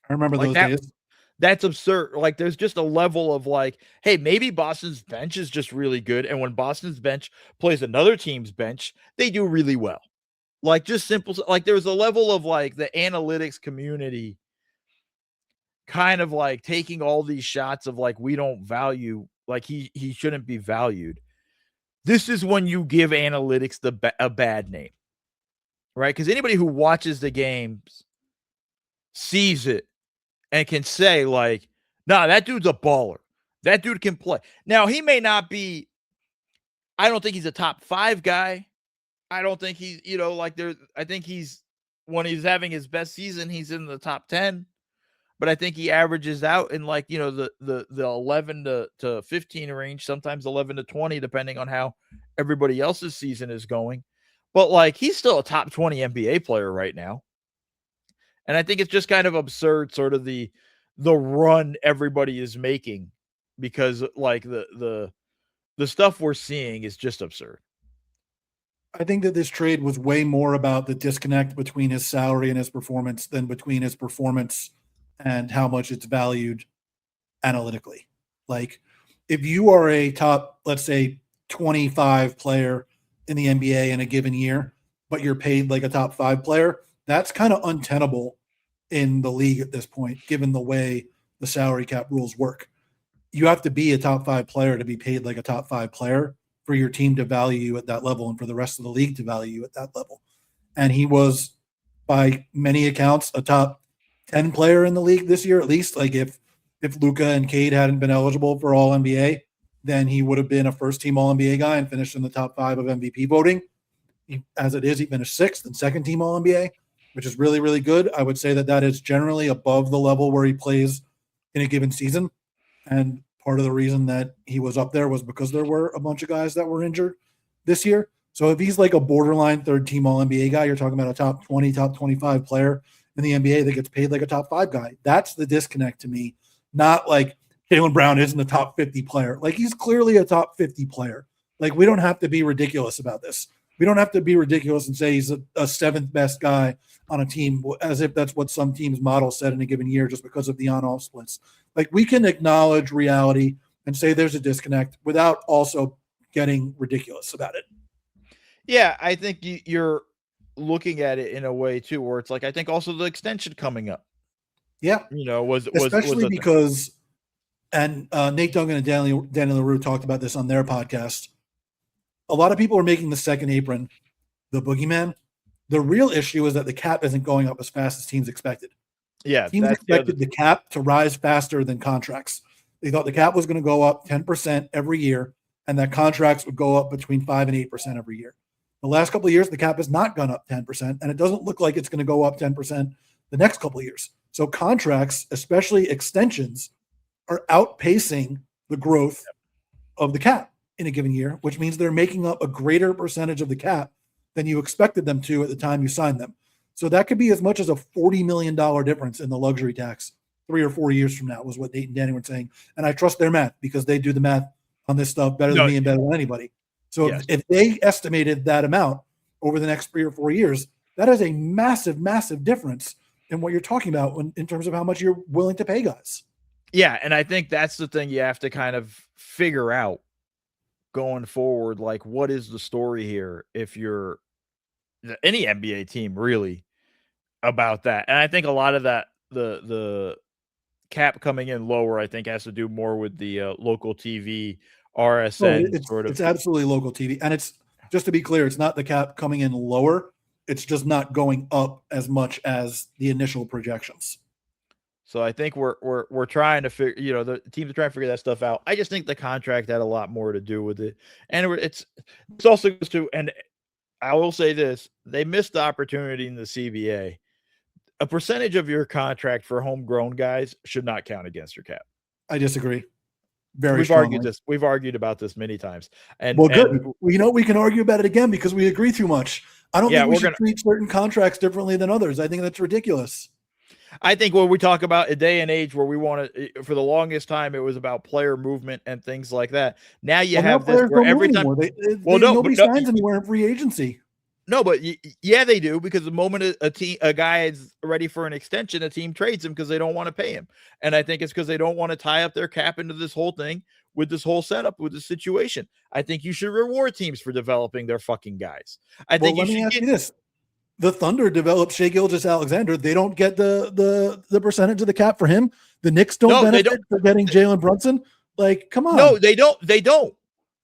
[SPEAKER 2] I remember
[SPEAKER 1] Like
[SPEAKER 2] those
[SPEAKER 1] that,
[SPEAKER 2] days.
[SPEAKER 1] that's absurd. Like, there's just a level of like, hey, maybe Boston's bench is just really good. And when Boston's bench plays another team's bench, they do really well. Like, just simple, like there's a level of like the analytics community kind of like taking all these shots of like, we don't value, like he shouldn't be valued. This is when you give analytics a bad name, right? Because anybody who watches the games sees it and can say like, nah, that dude's a baller. That dude can play. Now, he may not be, I don't think he's a top 5 guy. I don't think he's, like I think he's, when he's having his best season, he's in the top 10. But I think he averages out in like, the 11 to 15 range, sometimes 11 to 20, depending on how everybody else's season is going. But like, he's still a top 20 NBA player right now. And I think it's just kind of absurd, sort of the run everybody is making, because like the stuff we're seeing is just absurd.
[SPEAKER 2] I think that this trade was way more about the disconnect between his salary and his performance than between his performance and how much it's valued analytically. Like, if you are a top, let's say, 25 player in the NBA in a given year, but you're paid like a top 5 player, that's kind of untenable in the league at this point, given the way the salary cap rules work. You have to be a top 5 player to be paid like a top 5 player for your team to value you at that level and for the rest of the league to value you at that level. And he was, by many accounts, a top 10 player in the league this year, at least. Like, if Luka and Cade hadn't been eligible for All NBA, then he would have been a first-team All NBA guy and finished in the top 5 of MVP voting. As it is, he finished 6th and second-team All NBA, which is really, really good. I would say that is generally above the level where he plays in a given season. And part of the reason that he was up there was because there were a bunch of guys that were injured this year. So if he's like a borderline third-team All NBA guy, you're talking about a top 20, top 25 player in the NBA that gets paid like a top 5 guy. That's the disconnect to me. Not like Jaylen Brown isn't a top 50 player. Like, he's clearly a top 50 player. Like, we don't have to be ridiculous about this. We don't have to be ridiculous and say he's a 7th best guy on a team, as if that's what some teams' model said in a given year just because of the on-off splits. Like, we can acknowledge reality and say there's a disconnect without also getting ridiculous about it.
[SPEAKER 1] Yeah, I think you're looking at it in a way too, where it's like, I think also the extension coming up.
[SPEAKER 2] Yeah,
[SPEAKER 1] was
[SPEAKER 2] especially because, and Nate Duncan and Daniel LaRue talked about this on their podcast. A lot of people are making the second apron the boogeyman. The real issue is that the cap isn't going up as fast as teams expected.
[SPEAKER 1] Yeah,
[SPEAKER 2] teams expected the cap to rise faster than contracts. They thought the cap was going to go up 10% every year, and that contracts would go up between 5 and 8% every year. The last couple of years, the cap has not gone up 10%, and it doesn't look like it's going to go up 10% the next couple of years. So contracts, especially extensions, are outpacing the growth of the cap in a given year, which means they're making up a greater percentage of the cap than you expected them to at the time you signed them. So that could be as much as a $40 million difference in the luxury tax 3 or 4 years from now, was what Nate and Danny were saying. And I trust their math because they do the math on this stuff better than me and better than anybody. So if they estimated that amount over the next 3 or 4 years, that is a massive, massive difference in what you're talking about in terms of how much you're willing to pay guys.
[SPEAKER 1] Yeah, and I think that's the thing you have to kind of figure out going forward. Like, what is the story here if you're any NBA team really about that? And I think a lot of that, the cap coming in lower, I think has to do more with the local TV, RSN
[SPEAKER 2] It's absolutely local TV. And it's, just to be clear, it's not the cap coming in lower. It's just not going up as much as the initial projections.
[SPEAKER 1] So I think we're trying to figure, the teams are trying to figure that stuff out. I just think the contract had a lot more to do with it. And it's also goes to, and I will say this, they missed the opportunity in the CBA. A percentage of your contract for homegrown guys should not count against your cap.
[SPEAKER 2] I disagree.
[SPEAKER 1] We've argued about this many times. And
[SPEAKER 2] good. We can argue about it again because we agree too much. I don't think we should treat certain contracts differently than others. I think that's ridiculous.
[SPEAKER 1] I think when we talk about a day and age where we want to, for the longest time, it was about player movement and things like that. Now you have this
[SPEAKER 2] players
[SPEAKER 1] where
[SPEAKER 2] don't
[SPEAKER 1] every
[SPEAKER 2] move
[SPEAKER 1] time,
[SPEAKER 2] anymore. Nobody signs anywhere in free agency.
[SPEAKER 1] No, but yeah, they do, because the moment a guy is ready for an extension, a team trades him because they don't want to pay him. And I think it's because they don't want to tie up their cap into this whole thing with this whole setup, with this situation. I think you should reward teams for developing their fucking guys. I think
[SPEAKER 2] let me ask you this. The Thunder developed Shai Gilgeous-Alexander. They don't get the percentage of the cap for him. The Knicks don't benefit for getting Jalen Brunson. Like, come on.
[SPEAKER 1] No, they don't. They don't.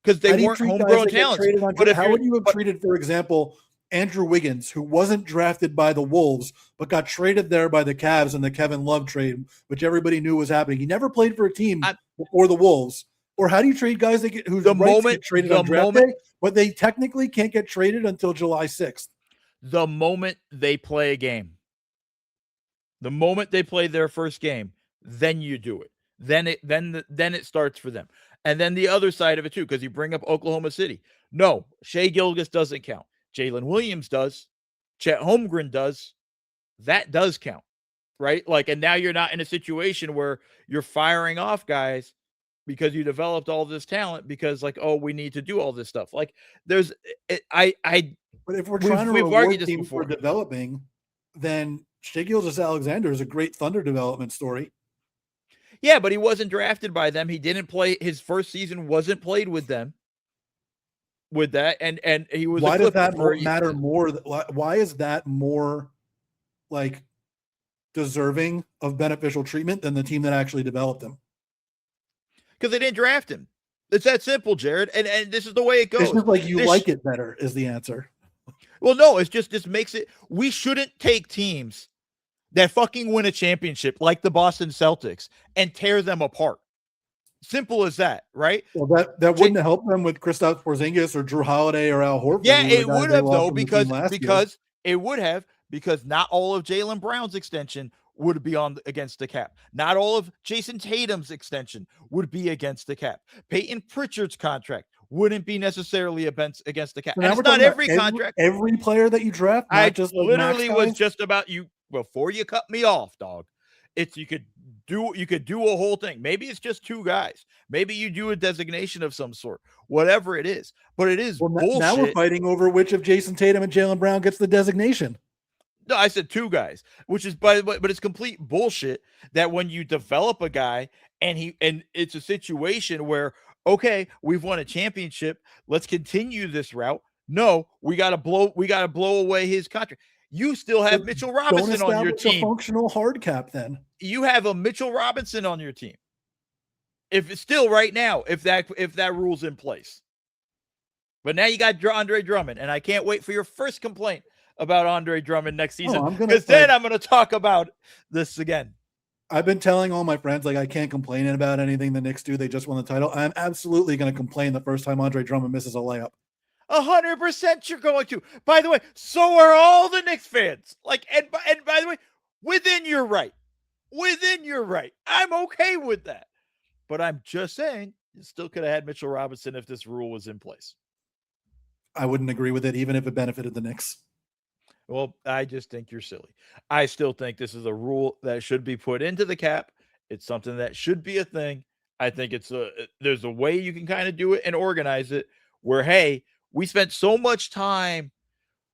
[SPEAKER 1] Because they weren't homegrown talents.
[SPEAKER 2] But how would you have treated, for example, Andrew Wiggins, who wasn't drafted by the Wolves, but got traded there by the Cavs in the Kevin Love trade, which everybody knew was happening? He never played for a team before the Wolves. Or how do you trade guys whose rights get traded on draft day, but they technically can't get traded until July 6th?
[SPEAKER 1] The moment they play a game, the moment they play their first game, then you do it. Then it starts for them. And then the other side of it too, because you bring up Oklahoma City. No, Shai Gilgeous doesn't count. Jalen Williams does. Chet Holmgren does. That does count, right? Like, and now you're not in a situation where you're firing off guys because you developed all this talent because, like, oh, we need to do all this stuff. Like, but
[SPEAKER 2] if we're trying to reward teams for developing, then Shai Gilgeous-Alexander is a great Thunder development story.
[SPEAKER 1] Yeah, but he wasn't drafted by them. He didn't play his first season, wasn't played with them. With that, and he was.
[SPEAKER 2] Why does that matter more? Why is that more like deserving of beneficial treatment than the team that actually developed him?
[SPEAKER 1] Because they didn't draft him. It's that simple, Jared. And this is the way it goes.
[SPEAKER 2] It's just like you like it better is the answer.
[SPEAKER 1] Well, no, it's just this makes it. We shouldn't take teams that fucking win a championship like the Boston Celtics and tear them apart. Simple as that, right?
[SPEAKER 2] Well, that wouldn't help them with Kristaps Porzingis or Drew Holiday or Al Horford.
[SPEAKER 1] Yeah, it would have though, because it would have, because not all of Jaylen Brown's extension would be against the cap. Not all of Jason Tatum's extension would be against the cap. Peyton Pritchard's contract wouldn't be necessarily against the cap. And it's not every contract.
[SPEAKER 2] Every player that you draft.
[SPEAKER 1] I just literally was just about you before you cut me off, dog. You could do a whole thing. Maybe it's just two guys. Maybe you do a designation of some sort, whatever it is. But it is bullshit.
[SPEAKER 2] Now we're fighting over which of Jason Tatum and Jaylen Brown gets the designation.
[SPEAKER 1] No, I said two guys, which is but it's complete bullshit that when you develop a guy and it's a situation where, okay, we've won a championship, let's continue this route. No, we gotta blow away his contract. You still have Mitchell Robinson on your team.
[SPEAKER 2] A functional hard cap, then
[SPEAKER 1] you have a Mitchell Robinson on your team. If it's still right now, if that rule's in place, but now you got Andre Drummond, and I can't wait for your first complaint about Andre Drummond next season, because then I'm going to talk about this again.
[SPEAKER 2] I've been telling all my friends, like, I can't complain about anything the Knicks do. They just won the title. I'm absolutely going to complain the first time Andre Drummond misses a layup.
[SPEAKER 1] 100% you're going to. By the way, so are all the Knicks fans. Like, and by the way, within your right. I'm okay with that. But I'm just saying, you still could have had Mitchell Robinson if this rule was in place.
[SPEAKER 2] I wouldn't agree with it, even if it benefited the Knicks.
[SPEAKER 1] Well, I just think you're silly. I still think this is a rule that should be put into the cap. It's something that should be a thing. I think there's a way you can kind of do it and organize it where, hey, we spent so much time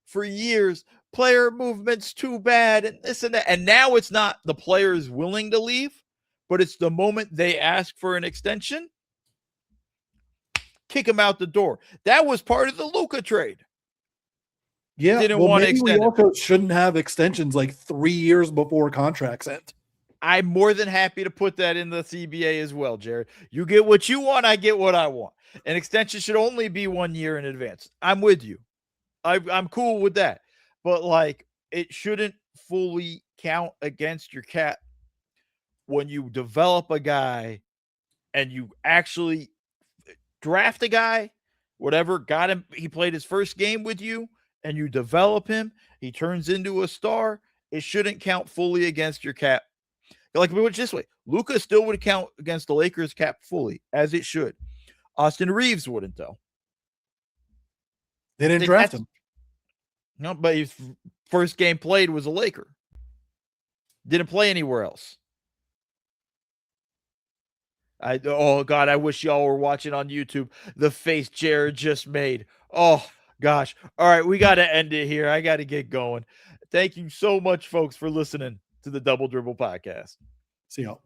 [SPEAKER 1] for years, player movement's too bad and this and that. And now it's not the player is willing to leave, but it's the moment they ask for an extension, kick him out the door. That was part of the Luka trade.
[SPEAKER 2] Yeah, maybe we also shouldn't have extensions like 3 years before contracts end.
[SPEAKER 1] I'm more than happy to put that in the CBA as well, Jared. You get what you want, I get what I want. An extension should only be 1 year in advance. I'm with you. I'm cool with that. But, like, it shouldn't fully count against your cap when you develop a guy and you actually draft a guy, whatever, got him, he played his first game with you, and you develop him, he turns into a star, it shouldn't count fully against your cap. Like, we went this way. Luka still would count against the Lakers cap fully, as it should. Austin Reeves wouldn't, though.
[SPEAKER 2] They didn't draft him.
[SPEAKER 1] No, but his first game played was a Laker. Didn't play anywhere else. Oh God, I wish y'all were watching on YouTube. The face Jared just made. Oh gosh. All right, we got to end it here. I got to get going. Thank you so much, folks, for listening to the Double Dribble podcast.
[SPEAKER 2] See y'all.